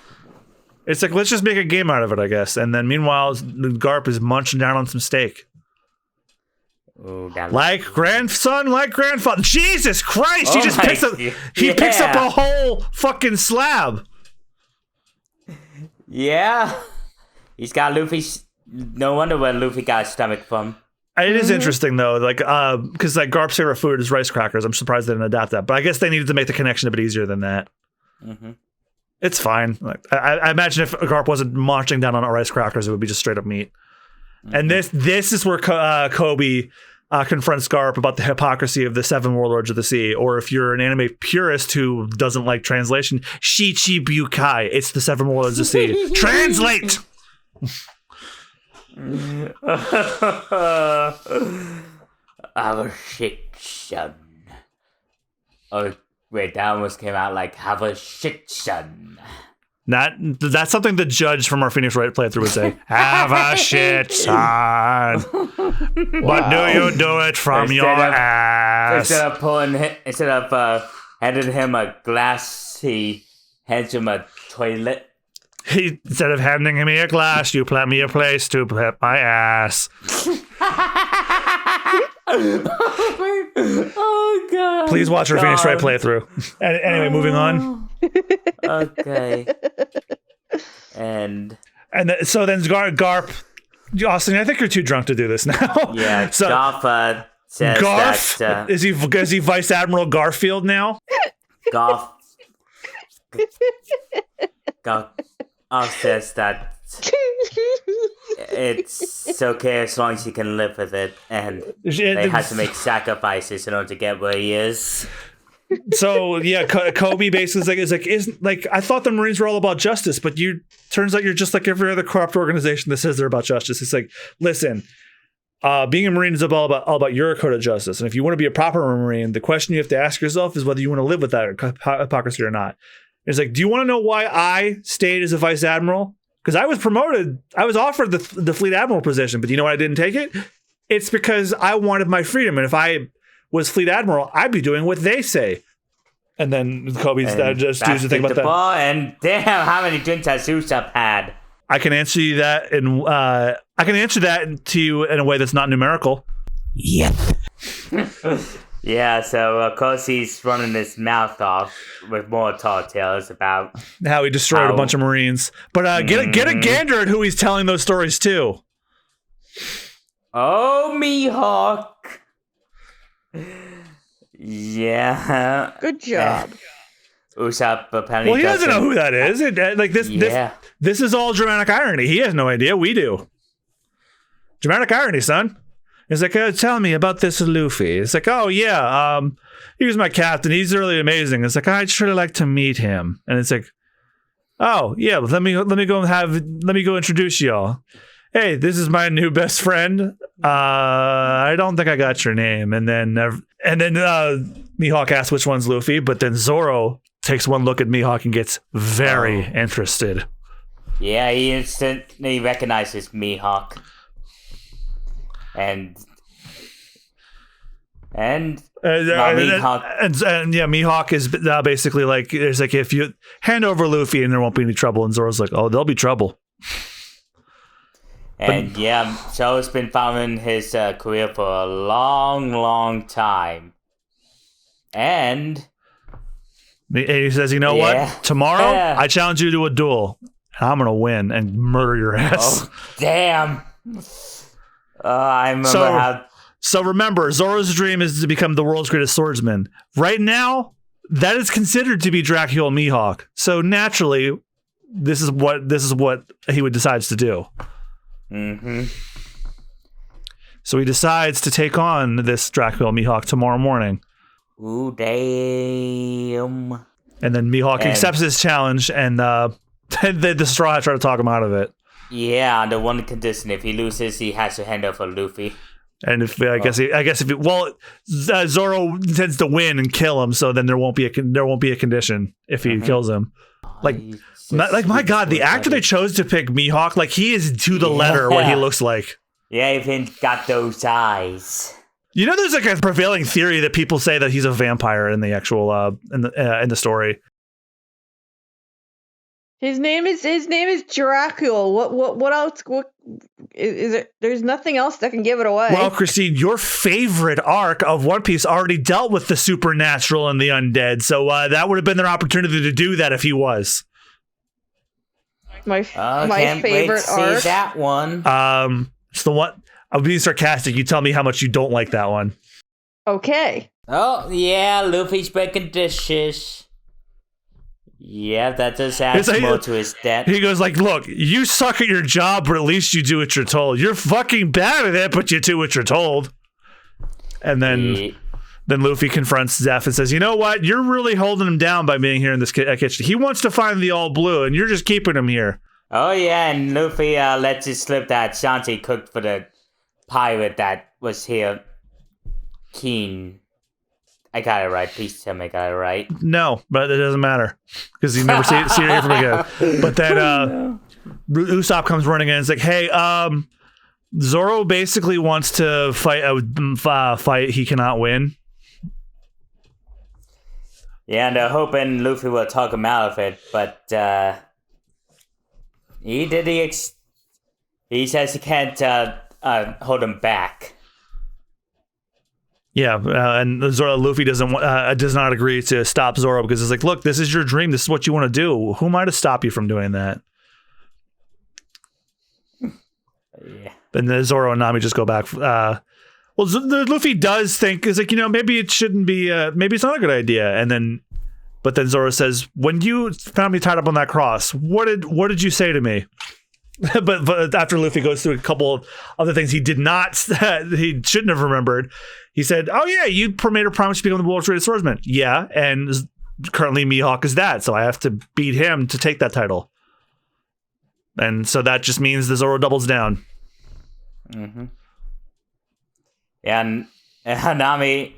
It's like, let's just make a game out of it, I guess. And then meanwhile, Garp is munching down on some steak. Ooh, that Like grandson, like grandfather. Jesus Christ! Oh He just my picks up. g- He picks up yeah. a whole fucking slab. Yeah. He's got Luffy's. No wonder where Luffy got his stomach from. It is interesting though, like because like Garp's favorite food is rice crackers. I'm surprised they didn't adapt that, but I guess they needed to make the connection a bit easier than that. Mm-hmm. It's fine. Like I imagine if Garp wasn't marching down on rice crackers, it would be just straight up meat. Mm-hmm. And this is where Kobe confronts Garp about the hypocrisy of the 7 warlords of the sea, or if you're an anime purist who doesn't like translation, Shichi Bukai. It's the 7 warlords of the sea. Translate. Our shit son. Oh wait, that almost came out like have a shit son. That's something the judge from our Phoenix Wright playthrough would say. Have a shit, son. But do you do it from your ass? Instead of handing him a glass, he hands him a toilet. Instead of handing me a glass, you plant me a place to pet my ass. Oh god! Please watch our Phoenix Wright playthrough. Anyway, moving on. Okay. And So then Garp, Austin, I think you're too drunk to do this now. yeah, So Garf says Garf that is he Vice Admiral Garfield now? Garf says that it's okay as long as he can live with it, and they had to make sacrifices in order to get where he is. So yeah, Kobe basically is like I thought the Marines were all about justice, but turns out you're just like every other corrupt organization that says they're about justice. It's like, listen, being a Marine is all about your code of justice, and if you want to be a proper Marine, the question you have to ask yourself is whether you want to live with that hypocrisy or not. It's like, do you want to know why I stayed as a vice admiral? Because I was promoted, I was offered the fleet admiral position, but you know why I didn't take it? It's because I wanted my freedom, and if I was fleet admiral, I'd be doing what they say. And then Kobe's just chooses to think about that. Ball, and damn, how many drinks has Usopp had? I can answer you that, and I can answer that to you in a way that's not numerical. Yep. Yeah, so of course he's running his mouth off with more tall tales about How he destroyed a bunch of Marines. But get a gander at who he's telling those stories to. Oh, Mihawk. Yeah. Good job. Usopp apparently. Well, he doesn't know who that is. This is all dramatic irony. He has no idea. We do. Dramatic irony, son. He's like, tell me about this Luffy. It's like, oh yeah, he was my captain. He's really amazing. It's like, I'd surely like to meet him. And it's like, oh yeah, let me go introduce y'all. Hey, this is my new best friend. I don't think I got your name. And then Mihawk asks which one's Luffy, but then Zoro takes one look at Mihawk and gets very interested. Yeah, he instantly recognizes Mihawk. And Mihawk is basically like, it's like, if you hand over Luffy and there won't be any trouble, and Zoro's like, oh, there'll be trouble. And Zoro's been following his career for a long, long time. And he says, you know what? Tomorrow, I challenge you to a duel. And I'm going to win and murder your ass. Oh, damn. I remember how... So remember, Zoro's dream is to become the world's greatest swordsman. Right now, that is considered to be Dracula Mihawk. So naturally, this is what he would decides to do. Mm-hmm. So he decides to take on this Dracula Mihawk tomorrow morning. Ooh, damn. And then Mihawk accepts his challenge, and the Straw Hat try to talk him out of it. Yeah, on the one condition, if he loses, he has to hand over Luffy. And Zoro intends to win and kill him, so then there won't be a condition if he kills him. My God, the actor they chose to pick Mihawk, like he is to the letter what he looks like. Yeah, even got those eyes. You know, there's like a prevailing theory that people say that he's a vampire in the actual in the story. His name is Dracula. What else? What is it? There's nothing else that can give it away. Well, Christine, your favorite arc of One Piece already dealt with the supernatural and the undead, so that would have been their opportunity to do that if he was. My can't favorite wait to arc. see that one. It's the one. I'm being sarcastic. You tell me how much you don't like that one. Okay. Oh yeah, Luffy's breaking dishes. Yeah, that does add more to his debt. He goes like, look, you suck at your job, but at least you do what you're told. You're fucking bad at it, but you do what you're told. And then Luffy confronts Zeph and says, you know what? You're really holding him down by being here in this kitchen. He wants to find the all blue, and you're just keeping him here. Oh yeah, and Luffy lets it slip that Shanti cooked for the pirate that was here. Keen. I got it right. Please tell me I got it right. No, but it doesn't matter because you never see it from again. But then Usopp comes running in and is like, "Hey, Zoro basically wants to fight a fight he cannot win." Yeah, and they're hoping Luffy will talk him out of it, but he says he can't hold him back. Yeah, and Luffy does not agree to stop Zoro because it's like, look, this is your dream. This is what you want to do. Who am I to stop you from doing that? Yeah. And then Zoro and Nami just go back. Luffy does think, is like, maybe it shouldn't be, maybe it's not a good idea. But then Zoro says, when you found me tied up on that cross, what did you say to me? but after Luffy goes through a couple of other things he he shouldn't have remembered, he said, oh yeah, you made a promise to become the world's greatest swordsman. Yeah, and currently Mihawk is that, so I have to beat him to take that title. And so that just means the Zoro doubles down. Mm-hmm. And Nami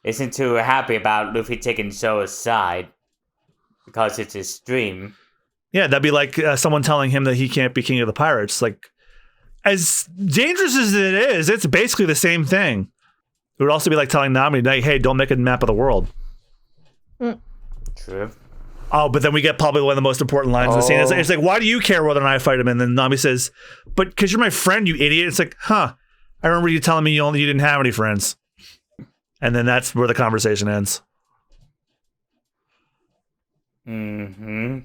isn't too happy about Luffy taking Zoro's side because it's his dream. Yeah, that'd be like someone telling him that he can't be king of the pirates. Like, as dangerous as it is, it's basically the same thing. It would also be like telling Nami, hey, don't make a map of the world. True. Oh, but then we get probably one of the most important lines in the scene. It's like, why do you care whether or not I fight him? And then Nami says, but because you're my friend, you idiot. It's like, I remember you telling me you didn't have any friends. And then that's where the conversation ends. Mm-hmm.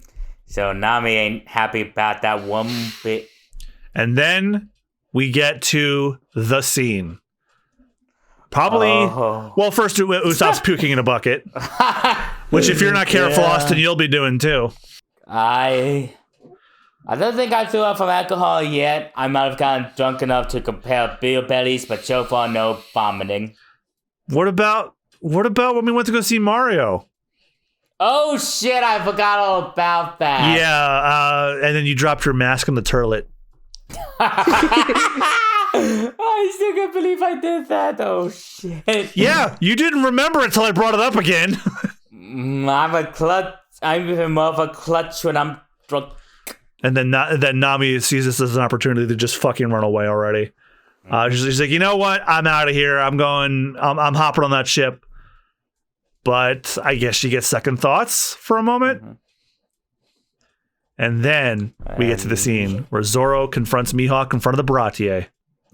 So Nami ain't happy about that one bit. And then we get to the scene. Probably, well, first Usopp's puking in a bucket. Which if you're not careful, Austen, you'll be doing too. I don't think I threw up from alcohol yet. I might have gotten drunk enough to compare beer bellies, but so far no vomiting. What about when we went to go see Mario? Oh shit, I forgot all about that. Yeah, and then you dropped your mask on the turlet. I still can't believe I did that. Oh shit. Yeah, you didn't remember until I brought it up again. I'm even more of a clutch when I'm drunk. And then Nami sees this as an opportunity to just fucking run away already. She's like, you know what? I'm out of here. I'm hopping on that ship. But I guess she gets second thoughts for a moment. Mm-hmm. And then we get to the scene where Zoro confronts Mihawk in front of the Baratier.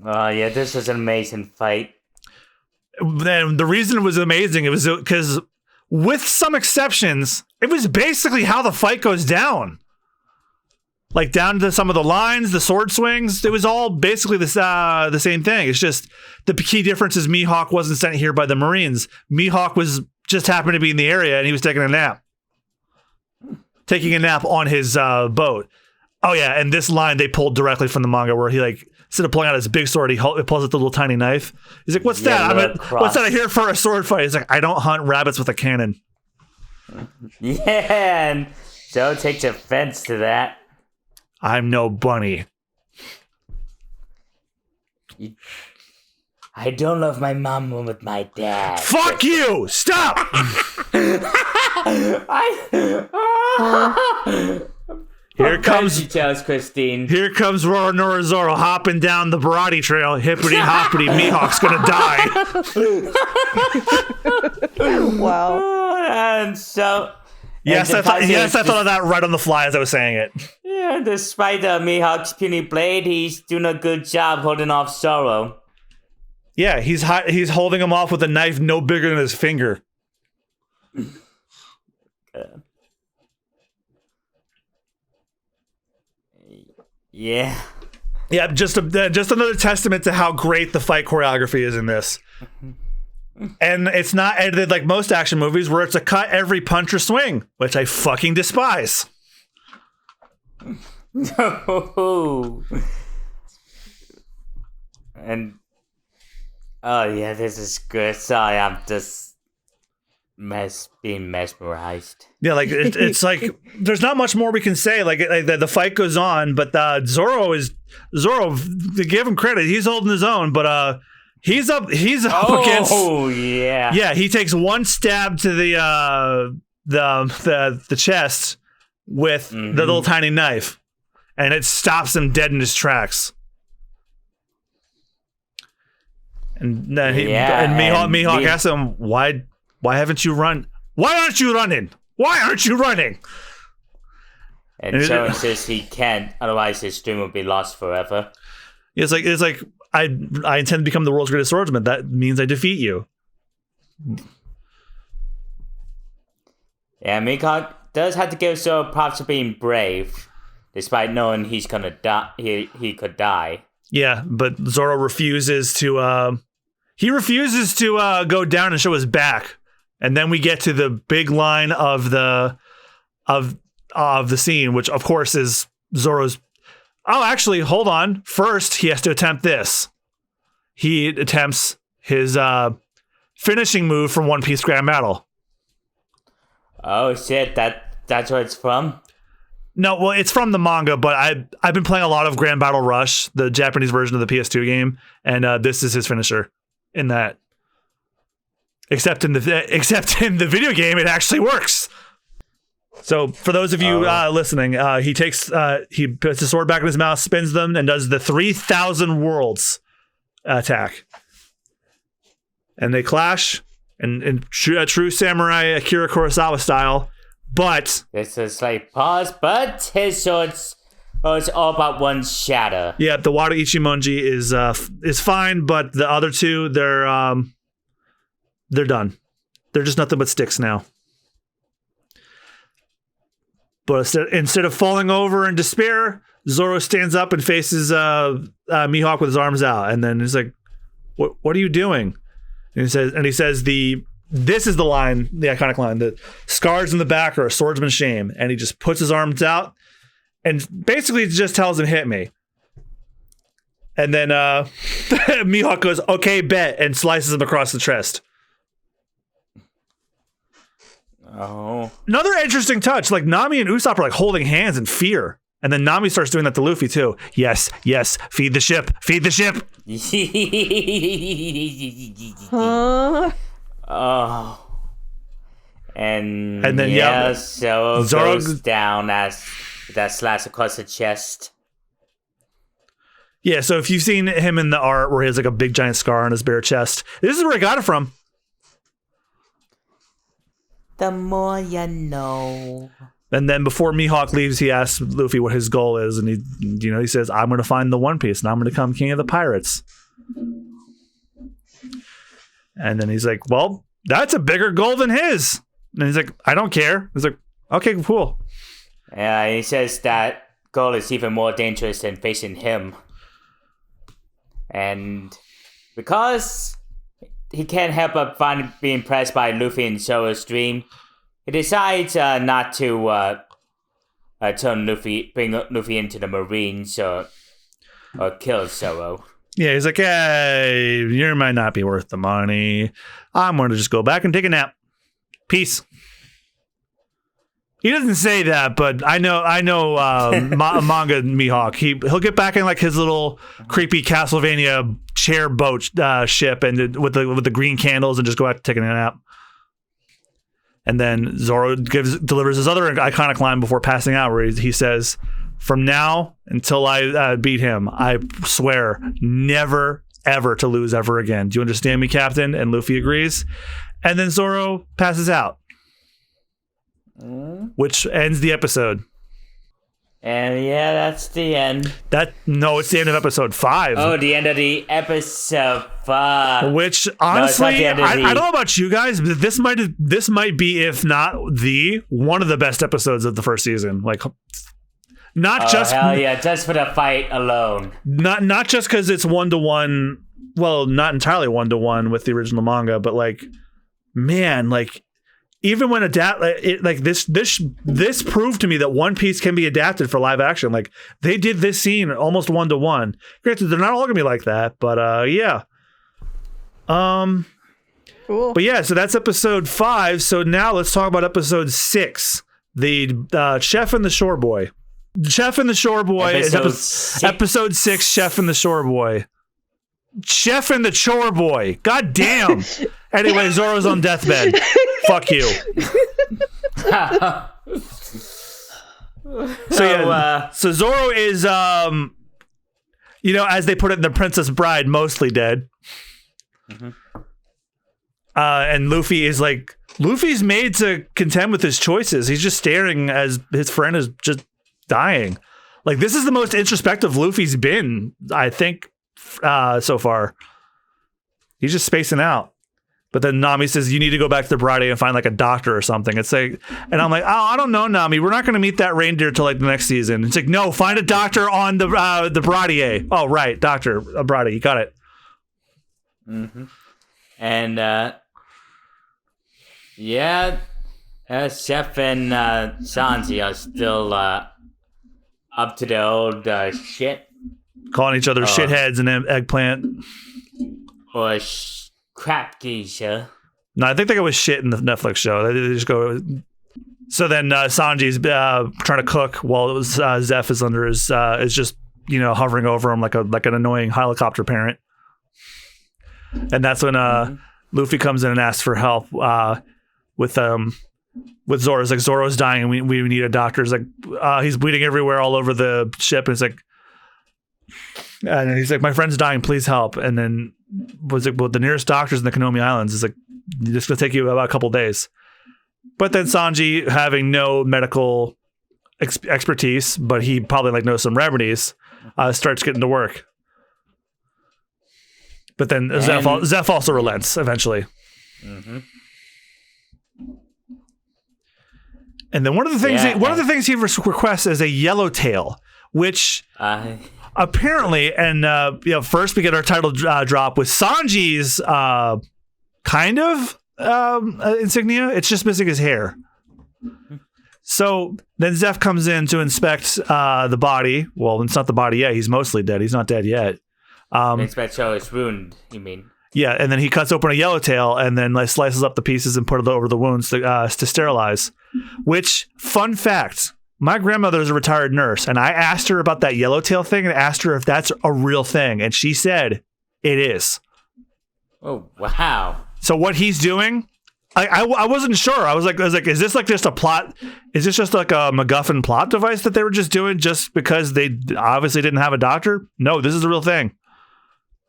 Oh, yeah, this was an amazing fight. And the reason it was amazing, it was because with some exceptions, it was basically how the fight goes down. Like down to some of the lines, the sword swings, it was all basically the same thing. It's just the key difference is Mihawk wasn't sent here by the Marines. Mihawk was just happened to be in the area and he was taking a nap. Taking a nap on his boat. Oh yeah, and this line they pulled directly from the manga where he like instead of pulling out his big sword, he pulls out the little tiny knife. He's like, "What's that? What's that? I hear for a sword fight." He's like, "I don't hunt rabbits with a cannon." Yeah, and Joe takes offense to that. I'm no bunny. I don't love my mom with my dad. Fuck you! Stop! Here comes details, Christine. Here comes Roronoa Zoro hopping down the Barati trail. Hippity hoppity, Mihawk's gonna die. Wow. And so, Yes, I thought of that right on the fly as I was saying it. Yeah, despite Mihawk's puny blade, he's doing a good job holding off Zoro. Yeah, he's holding him off with a knife no bigger than his finger. Yeah. Yeah, just another testament to how great the fight choreography is in this. And it's not edited like most action movies where it's a cut every punch or swing, which I fucking despise. No. And oh yeah, this is good. Sorry, I'm just being mesmerized. Yeah, like it's like there's not much more we can say. Like the fight goes on, but Zoro. To give him credit, he's holding his own, but he's up against. Oh yeah. Yeah, he takes one stab to the chest with the little tiny knife, and it stops him dead in his tracks. And then Mihawk asks him, "Why haven't you run? Why aren't you running? Why aren't you running?" And Zoro says he can't, otherwise his dream will be lost forever. It's like I intend to become the world's greatest swordsman. That means I defeat you. Yeah, Mihawk does have to give Zoro props for being brave, despite knowing he's gonna die. He could die. Yeah, but Zoro refuses to. He refuses to go down and show his back, and then we get to the big line of the scene, which of course is Zoro's. Oh, actually, hold on. First, he has to attempt this. He attempts his finishing move from One Piece Grand Battle. Oh shit! That's where it's from. No, well, it's from the manga, but I've been playing a lot of Grand Battle Rush, the Japanese version of the PS2 game, and this is his finisher in that. Except in the video game, it actually works. So for those of you listening, he puts his sword back in his mouth, spins them, and does the 3,000 worlds attack. And they clash in true samurai Akira Kurosawa style. But this is like pause, but his sword's all about one shatter. Yeah, the Wada Ichimonji is fine, but the other two, they're done. They're just nothing but sticks now. But instead of falling over in despair, Zoro stands up and faces Mihawk with his arms out, and then he's like, "What are you doing?" And he says this is the line, the iconic line: "The scars in the back are a swordsman's shame." And he just puts his arms out and basically just tells him, "Hit me." And then Mihawk goes, "Okay, bet," and slices him across the chest. Oh. Another interesting touch. Like Nami and Usopp are like holding hands in fear. And then Nami starts doing that to Luffy too. Yes, feed the ship. Feed the ship. Oh. And then Zoro goes down as that slash across the chest. Yeah, so if you've seen him in the art where he has like a big giant scar on his bare chest, this is where I got it from. The more you know. And then before Mihawk leaves, he asks Luffy what his goal is, and he says, "I'm going to find the One Piece, and I'm going to become king of the pirates." And then he's like, "Well, that's a bigger goal than his." And he's like, "I don't care." He's like, "Okay, cool." Yeah, he says that goal is even more dangerous than facing him. And because he can't help but be impressed by Luffy and Zoro's dream, he decides not to bring Luffy into the Marines or kill Zoro. Yeah, he's like, "Hey, you might not be worth the money. I'm going to just go back and take a nap. Peace." He doesn't say that, but I know manga Mihawk. He'll get back in like his little creepy Castlevania chair boat ship and with the green candles and just go out taking a nap. And then Zoro delivers his other iconic line before passing out, where he says, "From now until I beat him, I swear never ever to lose ever again. Do you understand me, Captain?" And Luffy agrees. And then Zoro passes out. which ends the episode. And yeah, that's the end. No, it's the end of episode 5. Oh, the end of the episode 5. Which honestly, no, I don't know about you guys, but this might be, if not one of the best episodes of the first season. Like, not just hell yeah, just for the fight alone. Not just because it's 1-to-1. Well, not entirely 1-to-1 with the original manga, but like, man, like. Even when this proved to me that One Piece can be adapted for live action. Like, they did this scene almost 1-to-1. Granted, they're not all gonna be like that, but yeah. Cool. But yeah, so that's episode 5. So now let's talk about episode 6, the Chef and the Shore Boy. Chef and the Shore Boy is episode 6. Chef and the Shore Boy. Chef and the Chore Boy. God damn. Anyway, Zoro's on deathbed. Fuck you. So Zoro is, as they put it in The Princess Bride, mostly dead. Mm-hmm. And Luffy is like, Luffy's made to contend with his choices. He's just staring as his friend is just dying. Like, this is the most introspective Luffy's been, I think, so far. He's just spacing out. But then Nami says, you need to go back to the Bride and find like a doctor or something. It's like, and I'm like, oh, I don't know, Nami. We're not going to meet that reindeer till like the next season. It's like, no, find a doctor on the Bradier. Oh, right. Dr. Brady. You got it. Mm-hmm. And, Chef and Sanji are still up to the old shit. Calling each other shitheads and eggplant. Or crap geisha. No, I think they go with shit in the Netflix show. They just go. So then Sanji's trying to cook while Zeph is under his is just hovering over him like an annoying helicopter parent. And that's when Luffy comes in and asks for help with Zoro. It's like, Zoro's dying and we need a doctor. It's like he's bleeding everywhere all over the ship. And he's like, my friend's dying, please help. And then the nearest doctor's in the Konomi Islands. Is like, it's gonna take you about a couple days. But then Sanji, having no medical expertise, but he probably knows some remedies, starts getting to work. But then Zeph also relents eventually. Mm-hmm. And then one of the things he requests is a yellowtail, which apparently, and first we get our title drop with Sanji's kind of insignia. It's just missing his hair. So then Zeph comes in to inspect the body. Well, it's not the body yet. He's mostly dead. He's not dead yet. Inspect show his wound, you mean? Yeah, and then he cuts open a yellowtail and then slices up the pieces and put it over the wounds to sterilize. Which, fun fact, my grandmother is a retired nurse, and I asked her about that yellowtail thing and asked her if that's a real thing, and she said it is. Oh, wow. So what he's doing, I wasn't sure. I was like, is this just a plot? Is this just like a MacGuffin plot device that they were just doing just because they obviously didn't have a doctor? No, this is a real thing.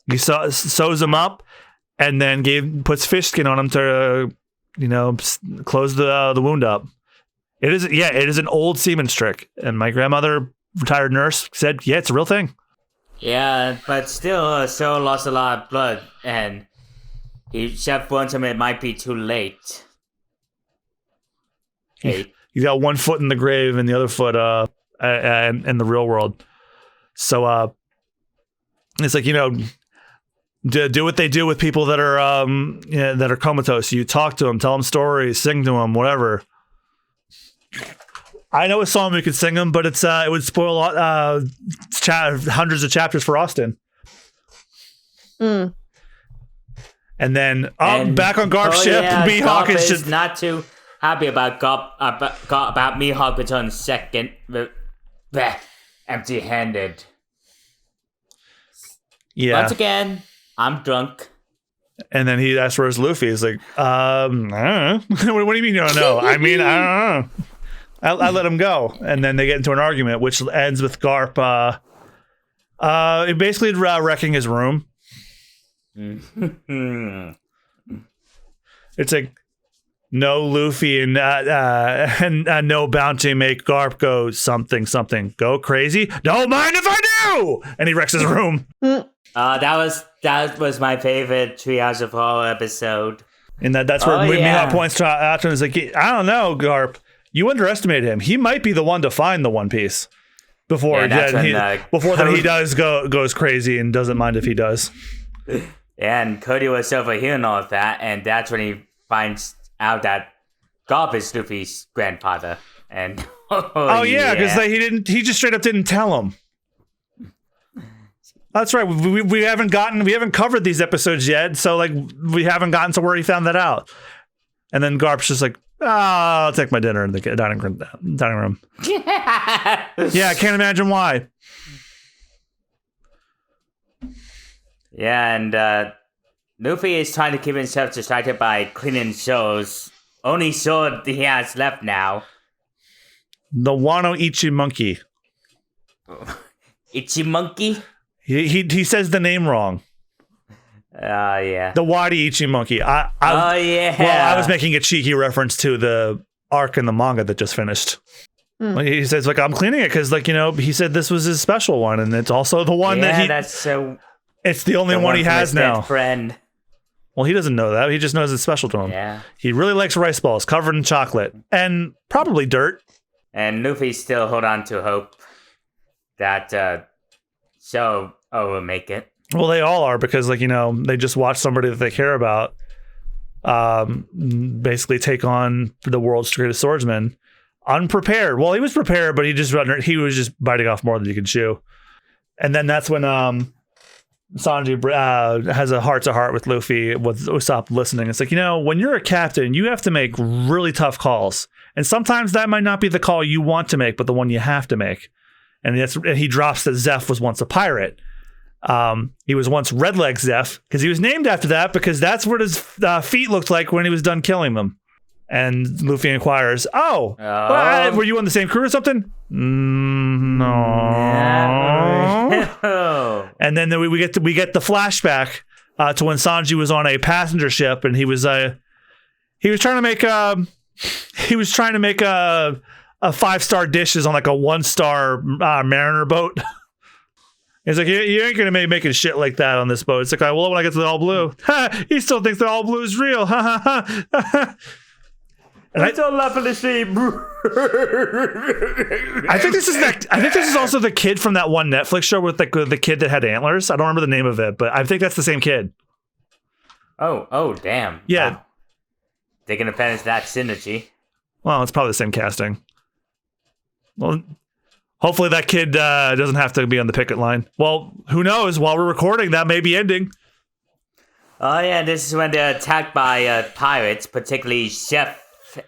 He sews him up and then puts fish skin on him to, close the wound up. It is an old seaman's trick. And my grandmother, retired nurse, said, yeah, it's a real thing. Yeah, but still, Zoro lost a lot of blood, and Chef warns him it might be too late. Hey. He's got one foot in the grave and the other foot in the real world. So it's like, do what they do with people that are comatose. You talk to them, tell them stories, sing to them, whatever. I know a song we could sing them, but it would spoil hundreds of chapters for Austen. Mm. And then back on Garp's ship, Mihawk is just not too happy about Mihawk returning second, empty-handed. Yeah. Once again, I'm drunk. And then he asks where's Luffy. He's like, I don't know. What do you mean you don't know? I mean, I don't know. I let him go. And then they get into an argument, which ends with Garp basically wrecking his room. It's like, no Luffy and no Bounty make Garp go something, go crazy. Don't mind if I do! And he wrecks his room. That was my favorite Treehouse of Horror episode. And that's where Mihawk points to Austen and is like, I don't know, Garp. You underestimated him. He might be the one to find the One Piece. Before he goes crazy and doesn't mind if he does. And Cody was overhearing all of that, and that's when he finds out that Garp is Luffy's grandfather. And because he just straight up didn't tell him. That's right. We haven't covered these episodes yet, so like we haven't gotten to where he found that out. And then Garp's just like, I'll take my dinner in the dining room. Yeah, I can't imagine why. Yeah, and Luffy is trying to keep himself distracted by cleaning Zoro's only sword he has left now. The Wano Ichi monkey. Ichi monkey? He says the name wrong. Yeah. The Wadi Ichi monkey. Well, I was making a cheeky reference to the arc in the manga that just finished. He says, like, I'm cleaning it because, like, he said this was his special one, and it's also the one it's the only one he has now. Friend. Well, he doesn't know that. He just knows it's special to him. Yeah. He really likes rice balls covered in chocolate and probably dirt. And Luffy still hold on to hope that Zoro will make it. Well, they all are because, like, they just watch somebody that they care about basically take on the world's greatest swordsman unprepared. Well, he was prepared, but he was just biting off more than he could chew. And then that's when Sanji has a heart-to-heart with Luffy with Usopp listening. It's like, when you're a captain, you have to make really tough calls. And sometimes that might not be the call you want to make, but the one you have to make. And he drops that Zeph was once a pirate. He was once Redleg Zeph because he was named after that because that's what his feet looked like when he was done killing them. And Luffy inquires, were you on the same crew or something? No. And then we get the flashback to when Sanji was on a passenger ship and he was trying to make a 5-star dishes on like a 1-star mariner boat. He's like, you ain't gonna be making shit like that on this boat. It's like, well, when I get to the All Blue, he still thinks the All Blue is real. And I think this is also the kid from that one Netflix show with the kid that had antlers. I don't remember the name of it, but I think that's the same kid. Oh, damn. Yeah. Wow. Taking advantage of that synergy. Well, it's probably the same casting. Well, hopefully that kid doesn't have to be on the picket line. Well, who knows? While we're recording, that may be ending. Oh, yeah, this is when they're attacked by pirates, particularly Chef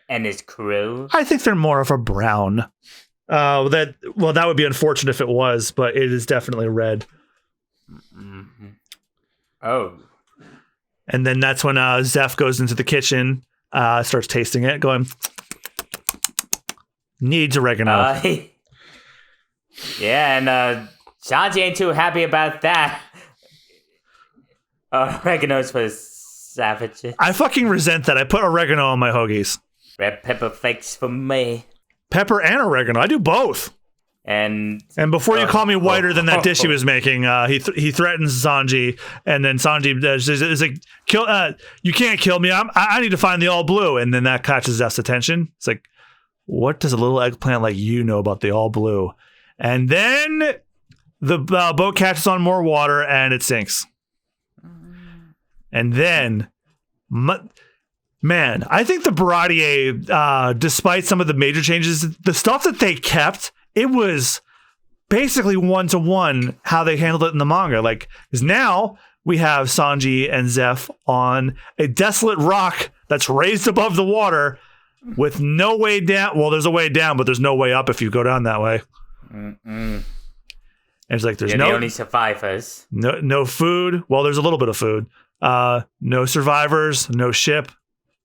and his crew. I think they're more of a brown. That would be unfortunate if it was, but it is definitely red. Mm-hmm. Oh. And then that's when Zeph goes into the kitchen, starts tasting it, going, needs oregano. Yeah, and Sanji ain't too happy about that. Oregano's for savages. I fucking resent that. I put oregano on my hoagies. Red pepper flakes for me. Pepper and oregano. I do both. And before you call me whiter than that dish he was making, he threatens Sanji, and then Sanji is like, "Kill! You can't kill me. I need to find the All Blue." And then that catches Zeph's attention. It's like, what does a little eggplant like you know about the All Blue? And then the boat catches on more water and it sinks. And then, man, I think the Baratier, despite some of the major changes, the stuff that they kept, it was basically 1-to-1 how they handled it in the manga. Like, because now we have Sanji and Zeph on a desolate rock that's raised above the water with no way down. Well, there's a way down, but there's no way up if you go down that way. And it's like there's the only survivors. No food. Well, there's a little bit of food. No survivors. No ship.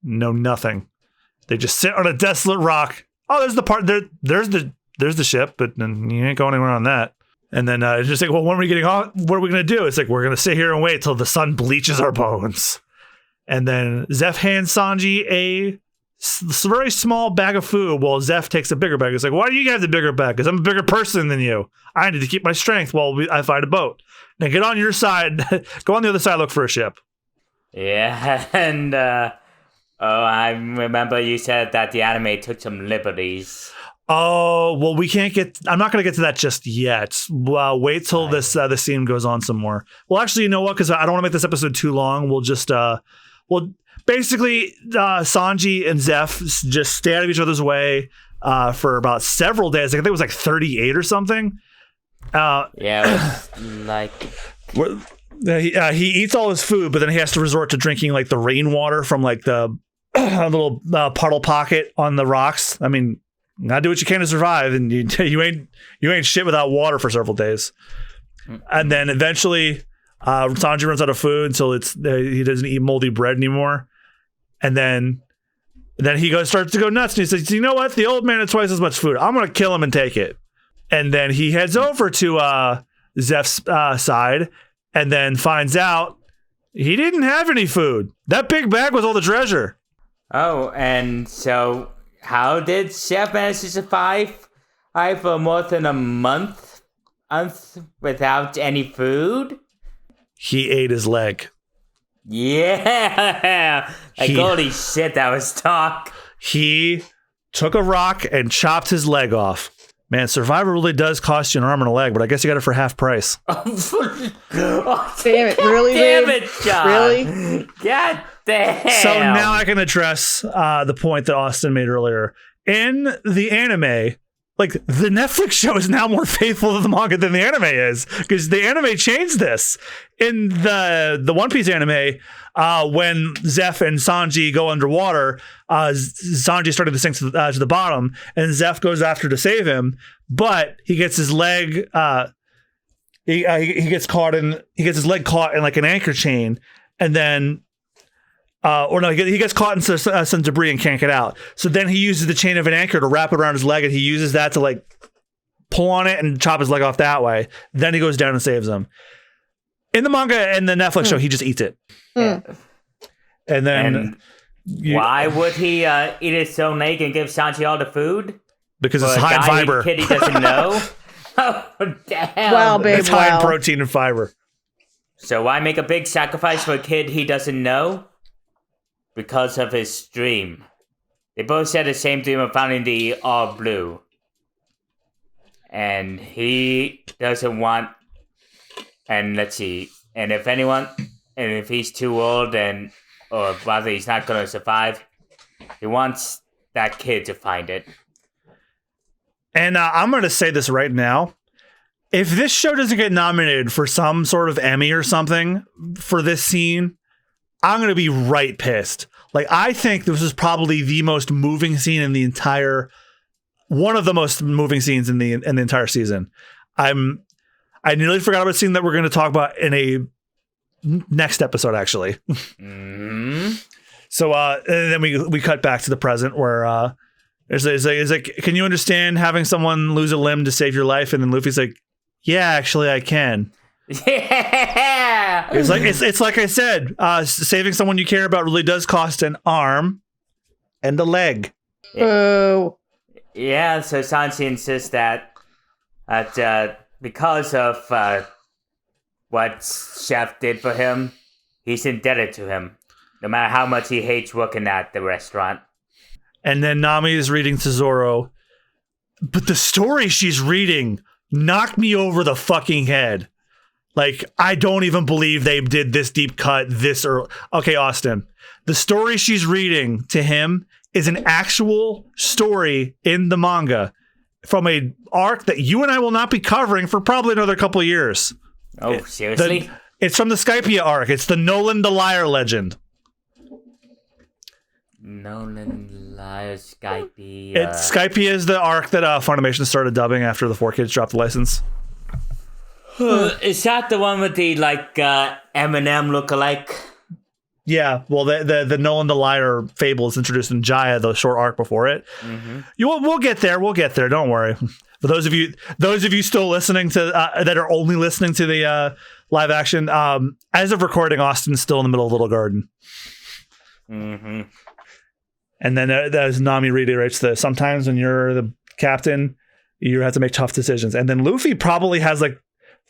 No nothing. They just sit on a desolate rock. Oh, there's the part there. There's the ship, but then you ain't going anywhere on that. And then it's just like, well, when are we getting off? What are we gonna do? It's like we're gonna sit here and wait till the sun bleaches our bones. And then Zeph hands Sanji a very small bag of food while Zeph takes a bigger bag. It's like, why do you have the bigger bag? Because I'm a bigger person than you. I need to keep my strength while I find a boat. Now get on your side. Go on the other side, look for a ship. Yeah, and I remember you said that the anime took some liberties. Oh, well, I'm not going to get to that just yet. Wait till this scene goes on some more. Well, actually, you know what? Because I don't want to make this episode too long. We'll just, basically, Sanji and Zeph just stay out of each other's way for about several days. I think it was like 38 or something. Yeah, it was like... He eats all his food, but then he has to resort to drinking like the rainwater from like the little puddle pocket on the rocks. I mean, gotta do what you can to survive, and you ain't shit without water for several days. And then eventually, Sanji runs out of food until he doesn't eat moldy bread anymore. And then he starts to go nuts, and he says, "You know what? The old man had twice as much food. I'm gonna kill him and take it." And then he heads over to Zeph's side, and then finds out he didn't have any food. That big bag was all the treasure. Oh, and so how did Zeph manage to survive for more than a month without any food? He ate his leg. Yeah! Holy shit, that was talk. He took a rock and chopped his leg off. Man, Survivor really does cost you an arm and a leg, but I guess you got it for half price. Damn it, really? Damn it, John. Really? God damn. So now I can address the point that Austen made earlier. In the anime, like, the Netflix show is now more faithful to the manga than the anime is, because the anime changed this. In the One Piece anime, when Zeph and Sanji go underwater, Sanji started to sink to the bottom, and Zeph goes after to save him, but he gets his leg he gets his leg caught in like an anchor chain, and then he gets caught in some debris and can't get out. So then he uses the chain of an anchor to wrap it around his leg, and he uses that to like pull on it and chop his leg off that way. Then he goes down and saves him. In the manga and the Netflix show, he just eats it. Mm. And then why would he eat his own leg and give Sanji all the food? Because it's high in fiber. Kid he doesn't know. Oh damn! Wow, babe, it's high in protein and fiber. So why make a big sacrifice for a kid he doesn't know? Because of his dream. They both share the same dream of finding the all blue. And he doesn't want... And let's see. And if he's too old or rather he's not going to survive, he wants that kid to find it. And I'm going to say this right now. If this show doesn't get nominated for some sort of Emmy or something for this scene, I'm going to be right pissed. Like, I think this is probably the most moving scene in the entire... One of the most moving scenes in the entire season. I nearly forgot about a scene that we're going to talk about in a next episode, actually. Mm-hmm. So, and then we cut back to the present where it's like, can you understand having someone lose a limb to save your life? And then Luffy's like, yeah, actually, I can. Yeah. It's like I said, saving someone you care about really does cost an arm and a leg. Boo. Yeah, so Sanji insists that because of what Chef did for him, he's indebted to him, no matter how much he hates working at the restaurant. And then Nami is reading to Zoro, but the story she's reading knocked me over the fucking head. Like, I don't even believe they did this deep cut this early. Okay, Austen, the story she's reading to him is an actual story in the manga from a arc that you and I will not be covering for probably another couple of years. Oh, seriously? It's from the Skypiea arc. It's the Nolan the Liar legend. Nolan Liar Skypiea. Skypiea is the arc that Funimation started dubbing after the 4Kids dropped the license. Is that the one with the Eminem lookalike? Yeah, well, the Nolan the Liar fable is introduced in Jaya, the short arc before it. Mm-hmm. We'll get there. We'll get there. Don't worry. For those of you still listening to that are only listening to the live action, as of recording, Austin's still in the middle of Little Garden. Mm-hmm. And then as Nami reiterates this, sometimes when you're the captain, you have to make tough decisions. And then Luffy probably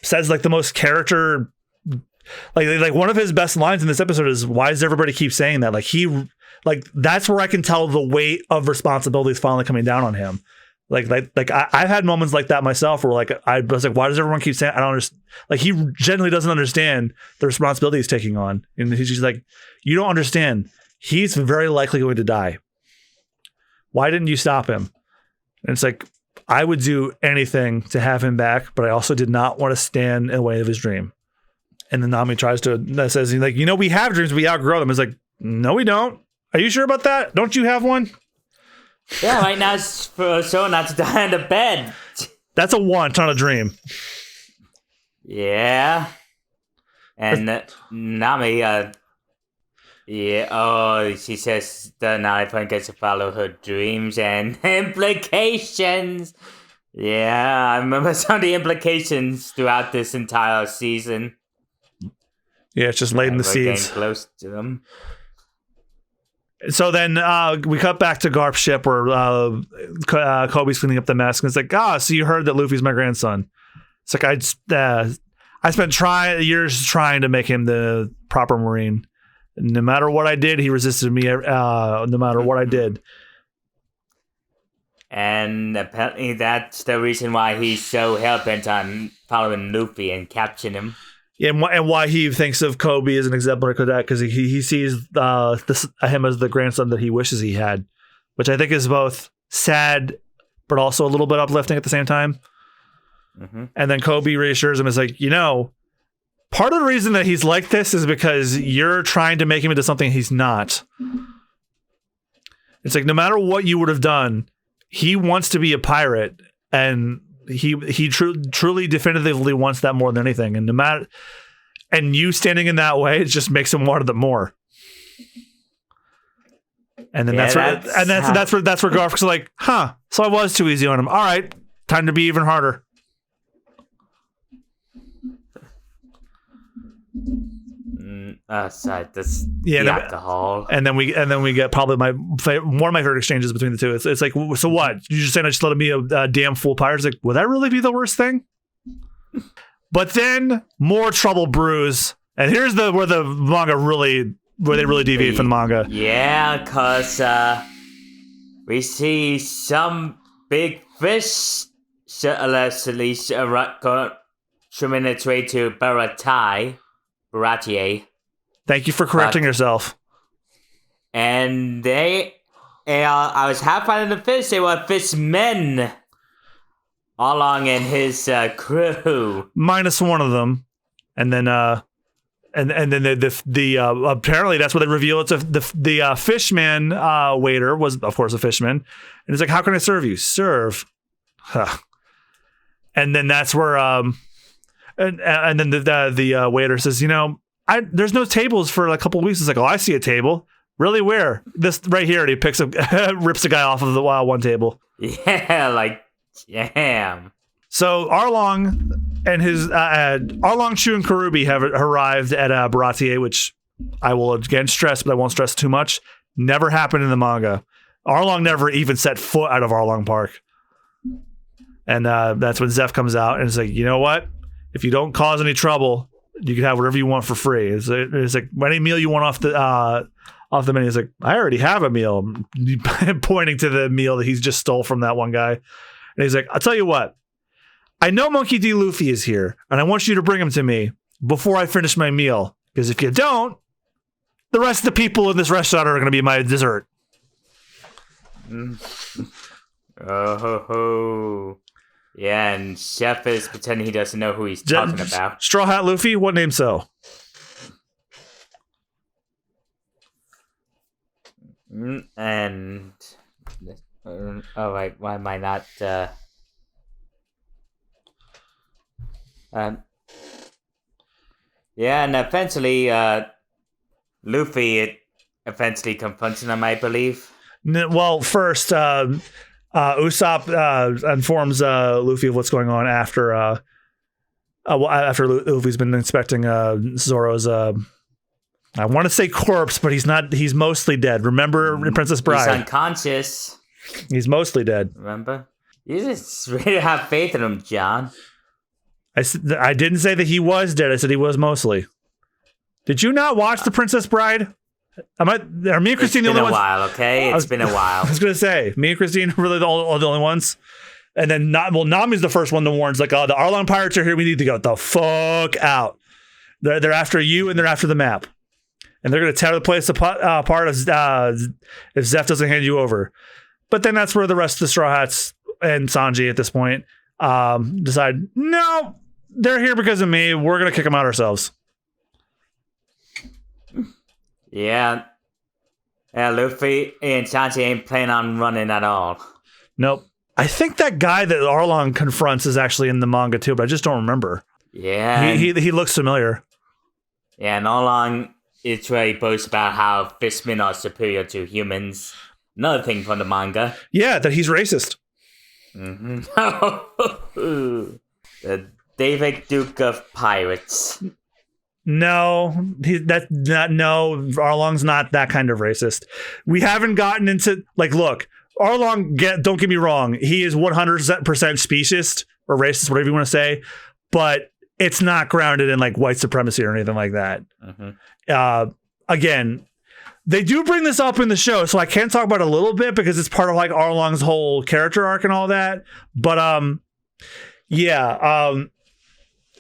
says the most character, like one of his best lines in this episode is, why does everybody keep saying that? That's where I can tell the weight of responsibility is finally coming down on him. I've had moments like that myself where I was like, why does everyone keep saying, I don't understand. Like, he genuinely doesn't understand the responsibility he's taking on. And he's just like, you don't understand. He's very likely going to die. Why didn't you stop him? And it's like, I would do anything to have him back, but I also did not want to stand in the way of his dream. And then Nami says, we have dreams, we outgrow them. It's like, no, we don't. Are you sure about that? Don't you have one? Yeah, right now it's for so not to die in the bed. That's a want, not a dream. Yeah. And Nami, she says the Nami point gets to follow her dreams and implications. Yeah, I remember some of the implications throughout this entire season. Yeah, it's just laying the seeds. Getting close to them. So then we cut back to Garp's ship where Kobe's cleaning up the mess. And it's like, so you heard that Luffy's my grandson. It's like, I spent years trying to make him the proper Marine. No matter what I did, he resisted me no matter what I did. And apparently that's the reason why he's so hell-bent on following Luffy and capturing him. Yeah, and why he thinks of Kobe as an exemplary cadet, because he sees him as the grandson that he wishes he had, which I think is both sad but also a little bit uplifting at the same time. Mm-hmm. And then Kobe reassures him, is like, part of the reason that he's like this is because you're trying to make him into something he's not. It's like, no matter what you would have done, he wants to be a pirate, and he truly definitively wants that more than anything. And you standing in that way, it just makes him want it more. And then that's where Garf's like, so I was too easy on him. All right, time to be even harder. Sorry, the alcohol. And then we get probably one of my favorite exchanges between the two. It's like, so what? You just saying I just let him be a damn fool pirate? It's like, would that really be the worst thing? But then more trouble brews, and here's where they really deviate from the manga. Yeah, because we see some big fish allegedly swimming its way to Baratier. Thank you for correcting yourself. And I was half finding the fish. They were fishmen. Along in his crew. Minus one of them. And then and then the apparently that's what they reveal. It's the fishman waiter was of course a fishman. And he's like, how can I serve you? Serve. Huh. And then that's where and then the waiter says, there's no tables for a couple of weeks. It's like, I see a table. Really? Where? This right here. And he picks up, rips a guy off of the one table. Yeah, damn. So Arlong and his Arlong, Chu, and Karubi have arrived at Baratier, which I will again stress, but I won't stress too much. Never happened in the manga. Arlong never even set foot out of Arlong Park. And that's when Zeph comes out and it's like, you know what? If you don't cause any trouble, you can have whatever you want for free. It's like any meal you want off the menu. It's like, I already have a meal. Pointing to the meal that he's just stole from that one guy. And he's like, I'll tell you what. I know Monkey D. Luffy is here, and I want you to bring him to me before I finish my meal. Because if you don't, the rest of the people in this restaurant are going to be my dessert. Oh ho ho. Yeah, and Chef is pretending he doesn't know who he's talking about. Straw Hat Luffy? What name so? And... oh, right. Why am I not... yeah, and eventually, Luffy eventually confronts him, I believe. Well, first... Usopp informs Luffy of what's going on after Luffy's been inspecting Zoro's I want to say corpse, but he's not. He's mostly dead. Remember in Princess Bride? He's unconscious. He's mostly dead. Remember? You just really have faith in him, John. I didn't say that he was dead. I said he was mostly. Did you not watch The Princess Bride? Are me and Christine the only ones? It's been a while, okay? It's been a while. I was going to say, me and Christine are really the only ones. And then, Nami's the first one to warn. It's like, oh, the Arlong pirates are here. We need to go the fuck out. They're after you and they're after the map. And they're going to tear the place apart if Zeph doesn't hand you over. But then that's where the rest of the Straw Hats and Sanji at this point decide, no, they're here because of me. We're going to kick them out ourselves. Yeah. Yeah, Luffy and Sanji ain't planning on running at all. Nope. I think that guy that Arlong confronts is actually in the manga too, but I just don't remember. Yeah. He looks familiar. Yeah, and Arlong is where he boasts about how fishmen are superior to humans. Another thing from the manga. Yeah, that he's racist. Mm-hmm. The David Duke of Pirates. No, Arlong's not that kind of racist. We haven't gotten into, like, look, Arlong, don't get me wrong, he is 100% speciesist or racist, whatever you want to say, but it's not grounded in like white supremacy or anything like that. Mm-hmm. Again, they do bring this up in the show, so I can talk about it a little bit because it's part of like Arlong's whole character arc and all that. But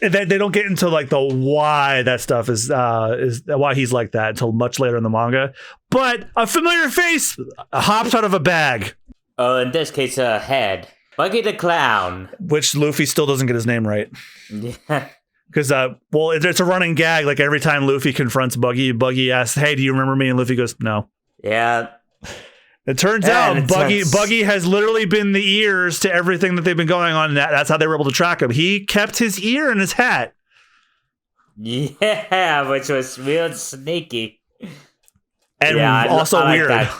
they don't get into like the why that stuff is why he's like that until much later in the manga. But a familiar face hops out of a bag. In this case, a head. Buggy the Clown. Which Luffy still doesn't get his name right. Yeah. Because, it's a running gag. Like every time Luffy confronts Buggy asks, hey, do you remember me? And Luffy goes, no. Yeah. It turns out Buggy has literally been the ears to everything that they've been going on. And that's how they were able to track him. He kept his ear in his hat. Yeah, which was real sneaky. And also weird.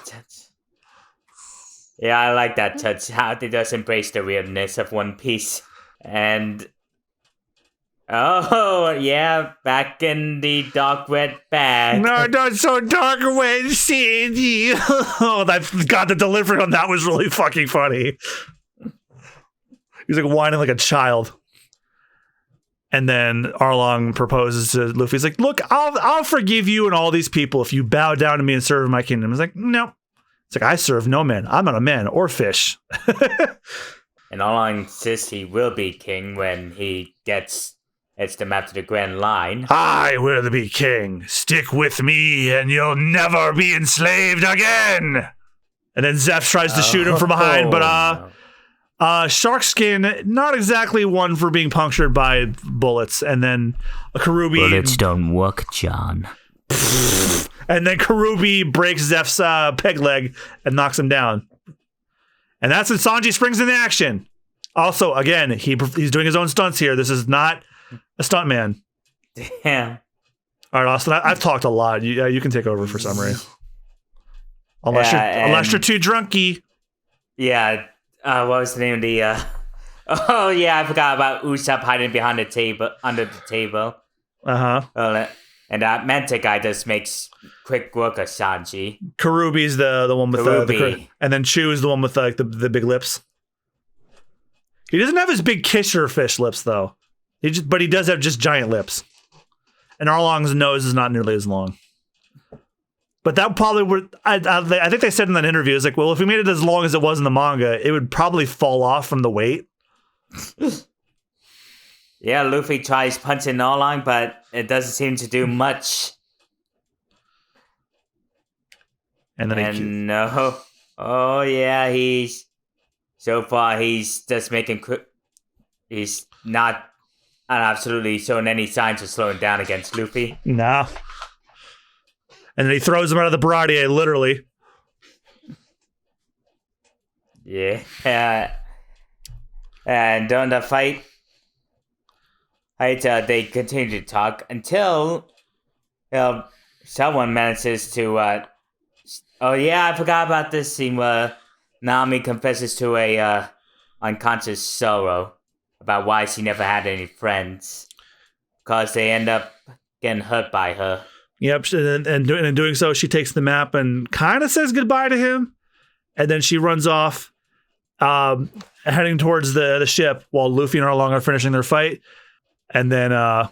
Yeah, I like that touch. How they just embrace the weirdness of One Piece. And oh, yeah, back in the dark red bag. No, not so dark red, Sandy. Oh, the delivery on that was really fucking funny. He's like whining like a child. And then Arlong proposes to Luffy. He's like, look, I'll forgive you and all these people if you bow down to me and serve in my kingdom. He's like, no. It's like, I serve no man. I'm not a man or fish. And Arlong insists he will be king when he gets the map to the Grand Line. I will be king. Stick with me and you'll never be enslaved again. And then Zeph tries to shoot him from behind, but Sharkskin, not exactly one for being punctured by bullets. And then Karubi... Bullets don't work, John. And then Karubi breaks Zeph's peg leg and knocks him down. And that's when Sanji springs into action. Also, again, he's doing his own stunts here. This is not a stuntman. Damn. All right, Austin, I've talked a lot. You can take over for summary. Unless you're too drunky. Yeah. What was the name of the... Oh, yeah, I forgot about Usopp hiding behind the table, under the table. Uh-huh. And that Manta guy just makes quick work of Sanji. Karubi's the one with the and then Chu is the one with the big lips. He doesn't have his big kisser fish lips though. But he does have just giant lips. And Arlong's nose is not nearly as long. But that probably would I think they said in that interview, it's like, well, if we made it as long as it was in the manga, it would probably fall off from the weight. Yeah, Luffy tries punching Arlong, but it doesn't seem to do much. And then no. Oh yeah, he's just making he's not absolutely showing any signs of slowing down against Luffy. Nah. And then he throws him out of the Baradier, literally. Yeah. And during the fight, they continue to talk until someone manages to... oh yeah, I forgot about this scene where Nami confesses to a unconscious sorrow about why she never had any friends. Because they end up getting hurt by her. Yep, and in doing so, she takes the map and kind of says goodbye to him, and then she runs off, heading towards the ship while Luffy and Arlong are finishing their fight, and then and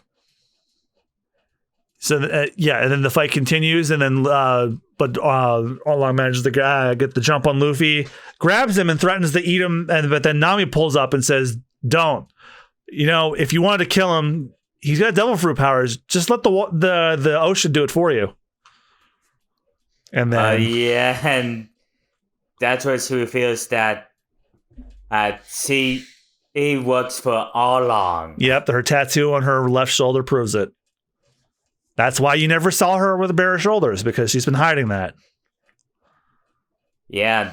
then the fight continues, and then but Arlong manages to get the jump on Luffy, grabs him and threatens to eat him, but then Nami pulls up and says, "Don't. If you wanted to kill him, he's got devil fruit powers. Just let the ocean do it for you." And then and that's where she feels that he works for Arlong. Yep, her tattoo on her left shoulder proves it. That's why you never saw her with bare shoulders, because she's been hiding that. Yeah,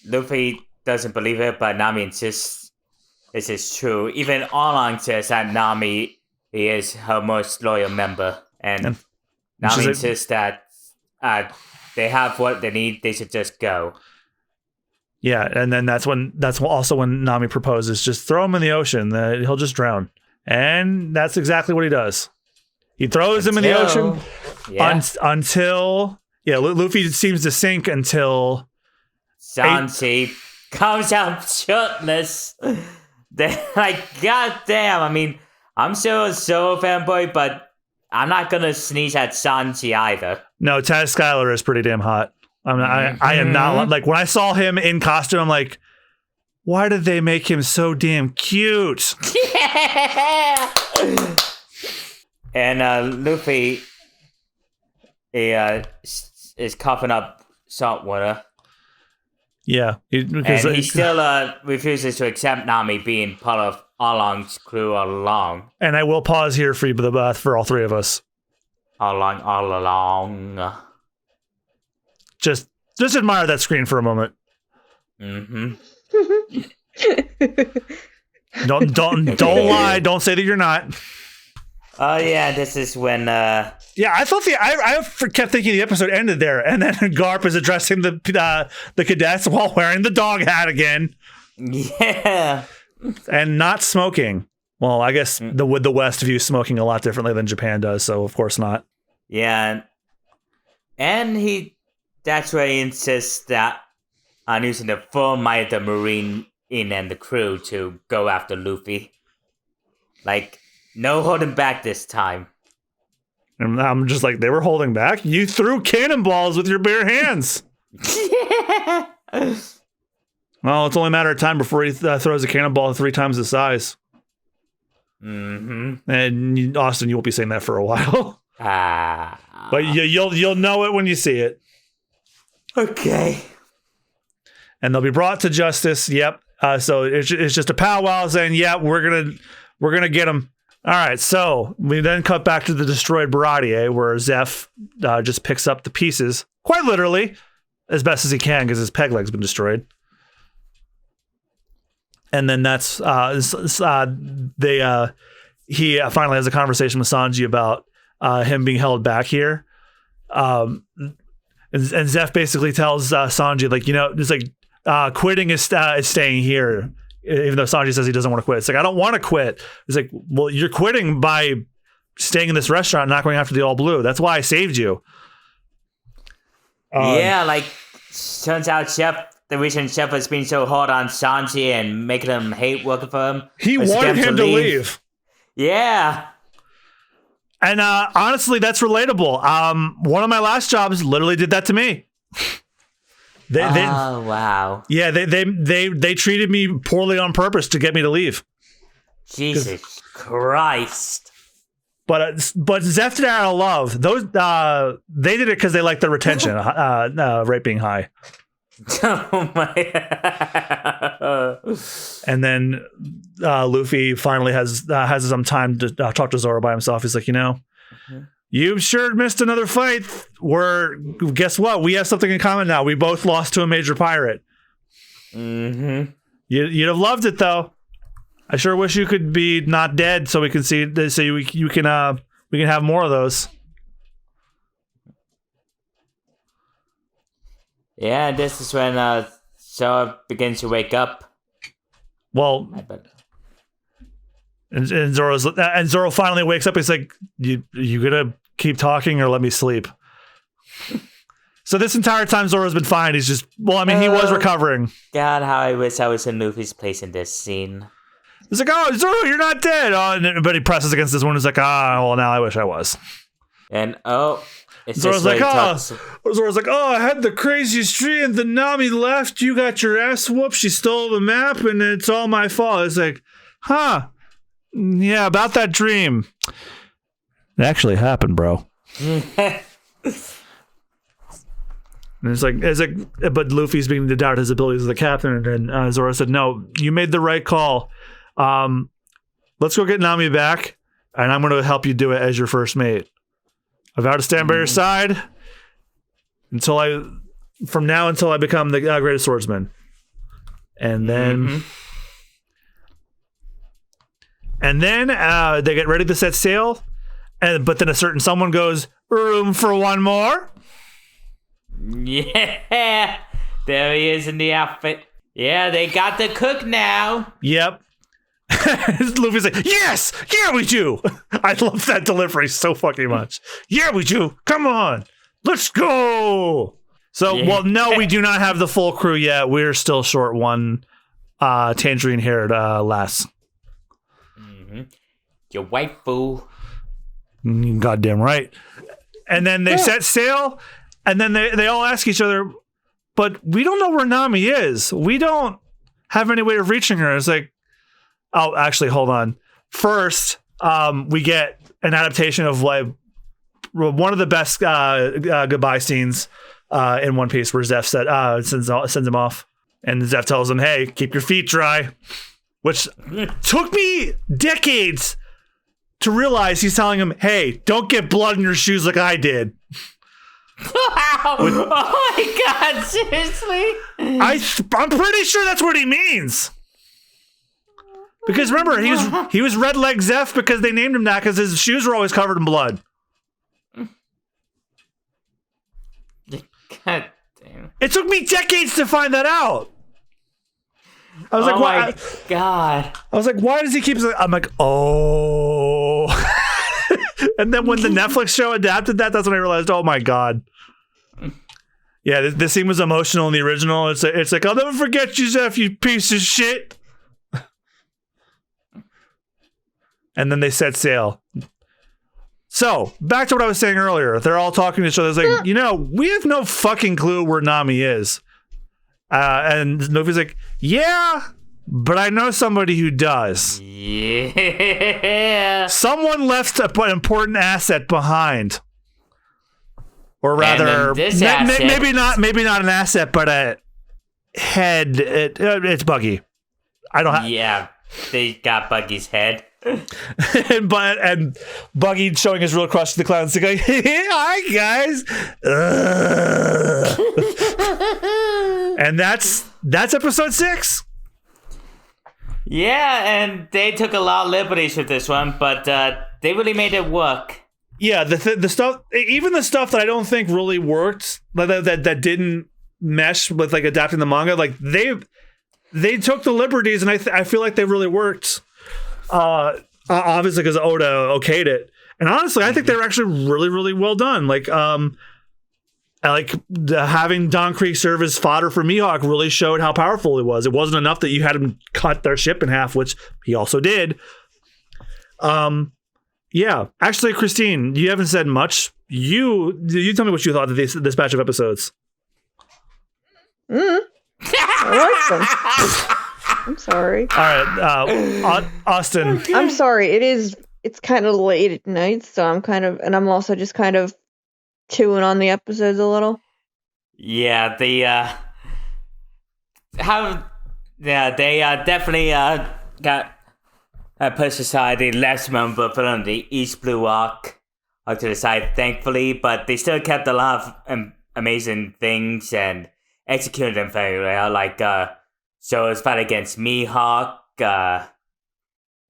Luffy doesn't believe it, but Nami insists this is true. Even Arlong says that Nami is her most loyal member, and Nami insists that they have what they need. They should just go. Yeah, and then that's also when Nami proposes, just throw him in the ocean. He'll just drown, and that's exactly what he does. He throws him in the ocean until Luffy seems to sink until Sanji comes out shirtless. They're like, God damn! I mean, I'm still a Zoro fanboy, but I'm not gonna sneeze at Sanji either. No, Taz Skylar is pretty damn hot. I am not like, when I saw him in costume, I'm like, why did they make him so damn cute? Yeah. And Luffy is coughing up salt water. Yeah, and he still refuses to accept Nami being part of Arlong's crew all along. And I will pause here for you, for all three of us. All along. Just admire that screen for a moment. Mm-hmm. Don't lie. Don't say that you're not. Oh yeah, this is when. Yeah, I thought I kept thinking the episode ended there, and then Garp is addressing the cadets while wearing the dog hat again. Yeah, and not smoking. Well, I guess the West views smoking a lot differently than Japan does, so of course not. Yeah, and that's where he insists that on using the full might of the Marine and the crew to go after Luffy. Like, no holding back this time. And I'm just like, they were holding back? You threw cannonballs with your bare hands. Yeah. Well, it's only a matter of time before he throws a cannonball 3 times the size. Mm-hmm. And Austen, you won't be saying that for a while. But you'll know it when you see it. Okay. And they'll be brought to justice. Yep. So it's just a powwow saying, "Yeah, we're gonna get him." All right. So we then cut back to the destroyed Baratier, where Zeph just picks up the pieces, quite literally, as best as he can, because his peg leg's been destroyed. And then that's he finally has a conversation with Sanji about him being held back here. And Zeph basically tells Sanji, like, it's like quitting is staying here, even though Sanji says he doesn't want to quit. It's like, I don't want to quit. It's like, well, you're quitting by staying in this restaurant and not going after the All Blue. That's why I saved you. Yeah, like, turns out the reason Chef has been so hard on Sanji and making him hate working for him. He wanted him to leave. Yeah. And honestly, that's relatable. One of my last jobs literally did that to me. Oh wow! Yeah, they treated me poorly on purpose to get me to leave. Jesus Christ! But Zeph did it out of love. Those they did it because they liked the retention rate being high. Oh my! And then Luffy finally has some time to talk to Zoro by himself. He's like, you've sure missed another fight. Guess what? We have something in common now. We both lost to a major pirate. Mm-hmm. You'd have loved it though. I sure wish you could be not dead so we can see. So we can have more of those. Yeah, this is when Zoro begins to wake up. Well, and Zoro finally wakes up. He's like, "You gonna keep talking or let me sleep. So this entire time Zoro's been fine. He's just, well, I mean, he was recovering. God, how I wish I was in Luffy's place in this scene. He's like, oh, Zoro, you're not dead. But he presses against this one. He's like, well, now I wish I was. And Zoro's like, I had the craziest dream. The Nami left. You got your ass whooped. She stole the map, and it's all my fault. It's like, yeah, about that dream. It actually happened, bro. And it's like, but Luffy's beginning to doubt his abilities as the captain, and Zoro said, "No, you made the right call. Let's go get Nami back, and I'm going to help you do it as your first mate. I vow to stand by your side from now until I become the greatest swordsman." And then, they get ready to set sail, but then a certain someone goes, "Room for one more." Yeah, there he is in the outfit. Yeah, they got the cook now. Yep. Luffy's like, yes, yeah, we do. I love that delivery so fucking much. Yeah, we do. Come on, let's go. So, well, no, we do not have the full crew yet. We're still short one tangerine-haired lass. Your waifu. Goddamn right. And then they set sail, and then they all ask each other, but we don't know where Nami is. We don't have any way of reaching her. It's like, oh, actually, hold on. First, we get an adaptation of like one of the best goodbye scenes in One Piece, where Zeph sends him off, and Zeph tells him, "Hey, keep your feet dry," which took me decades to realize he's telling him, "Hey, don't get blood in your shoes like I did." Wow! Oh my God! Seriously? I'm pretty sure that's what he means. Because remember, he was Red Leg Zeph because they named him that because his shoes were always covered in blood. God damn! It took me decades to find that out. I was like, "Why?" God! I was like, "Why does he keep?" I'm like, "Oh." And then when the Netflix show adapted that's when I realized, oh my God. Yeah, this scene was emotional in the original. It's like, I'll never forget you, Zeph, you piece of shit. And then they set sail. So, back to what I was saying earlier. They're all talking to each other. It's like, we have no fucking clue where Nami is. And Luffy's like, yeah, but I know somebody who does. Yeah. Someone left an important asset behind. Or rather, maybe not an asset, but a head. It's Buggy. Yeah, they got Buggy's head. and Buggy showing his real crush to the clowns, going, "Hey, hi guys." And that's episode 6. Yeah, and they took a lot of liberties with this one, but they really made it work. Yeah, the stuff, even the stuff that I don't think really worked, that didn't mesh with like adapting the manga, like they took the liberties, and I feel like they really worked. Obviously because Oda okayed it, and honestly, I think they were actually really, really well done. Like having Don Creek serve as fodder for Mihawk really showed how powerful he was. It wasn't enough that you had him cut their ship in half, which he also did. Yeah, actually, Christine, you haven't said much. You tell me what you thought of this batch of episodes. I like them. I'm sorry. All right, Austen. I'm sorry. It's kind of late at night, so I'm also just kind of chewing on the episodes a little. Yeah, they definitely got pushed aside the last member, put on the East Blue arc to the side, thankfully, but they still kept a lot of amazing things and executed them very well. Like Zoro's fight against Mihawk, the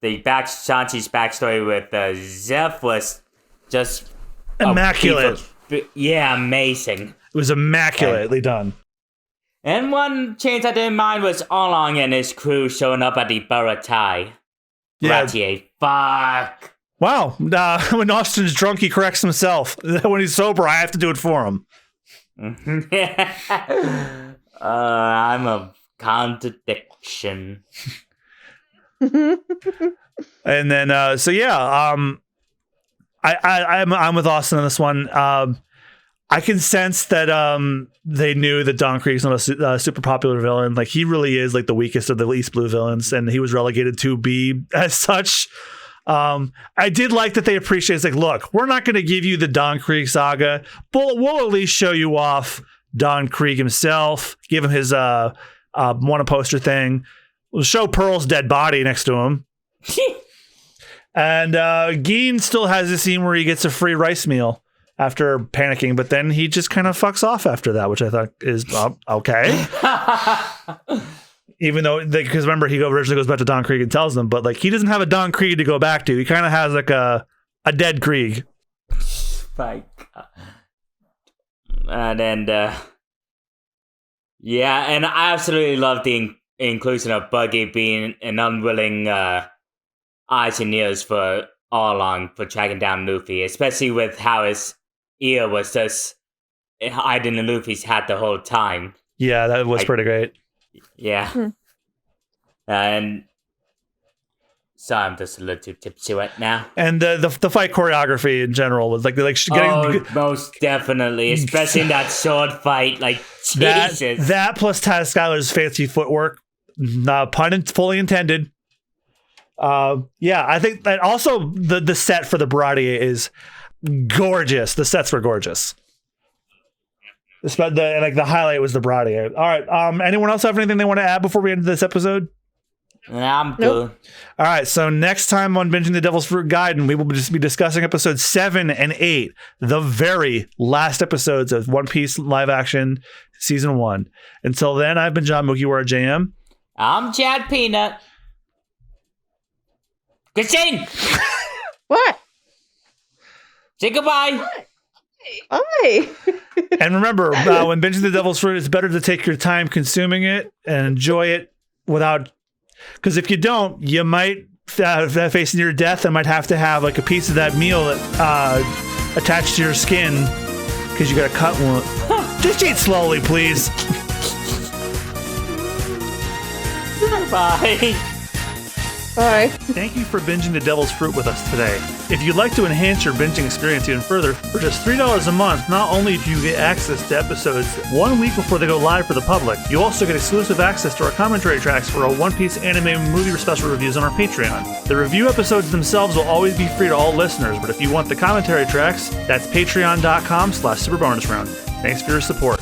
Shanti's backstory with Zeph was just immaculate. Yeah, amazing. It was immaculately done. And one change I didn't mind was Oolong and his crew showing up at the Baratai. Yeah. Fuck. Wow. When Austen's drunk, he corrects himself. When he's sober, I have to do it for him. I'm a contradiction. And then, I'm with Austen on this one. I can sense that they knew that Don Krieg's not a super popular villain. Like, he really is like the weakest of the East Blue villains, and he was relegated to be as such. I did like that they appreciate. It's like, look, we're not going to give you the Don Krieg saga, but we'll at least show you off Don Krieg himself. Give him his want a poster thing. We'll show Pearl's dead body next to him. And Gaiden still has a scene where he gets a free rice meal after panicking, but then he just kind of fucks off after that, which I thought is okay. Even though, because remember, he originally goes back to Don Krieg and tells them, but like, he doesn't have a Don Krieg to go back to. He kind of has like a dead Krieg. My God. And then, and I absolutely love the inclusion of Buggy being an unwilling eyes and ears for all along for tracking down Luffy, especially with how his ear was just hiding in Luffy's hat the whole time. Yeah, that was pretty great. Yeah. And so I'm just a little too tipsy right now. And the fight choreography in general was like getting most definitely, especially in that sword fight. Like, Jesus. That plus Taz Skylar's fancy footwork, pun fully intended. I think that also the set for the Baratie is gorgeous. The sets were gorgeous. The highlight was the Baratie. All right. Anyone else have anything they want to add before we end this episode? Nah, I'm good. Nope. All right. So next time on Binging the Devil's Fruit Gaiden, we will just be discussing episodes 7 and 8, the very last episodes of One Piece live action season 1. Until then, I've been John Mugiwara JM. I'm Chad Peanut. Christine! What? Say goodbye. Bye. And remember, when binging the Devil's Fruit, it's better to take your time consuming it and enjoy it without... Because if you don't, you might, facing your death, and might have to have like a piece of that meal attached to your skin because you got a cut wound. Just eat slowly, please. Bye. Bye. Thank you for binging the Devil's Fruit with us today. If you'd like to enhance your binging experience even further, for just $3 a month, not only do you get access to episodes 1 week before they go live for the public, you also get exclusive access to our commentary tracks for our One Piece anime movie special reviews on our Patreon. The review episodes themselves will always be free to all listeners, but if you want the commentary tracks, that's patreon.com/superbonusround. Thanks for your support.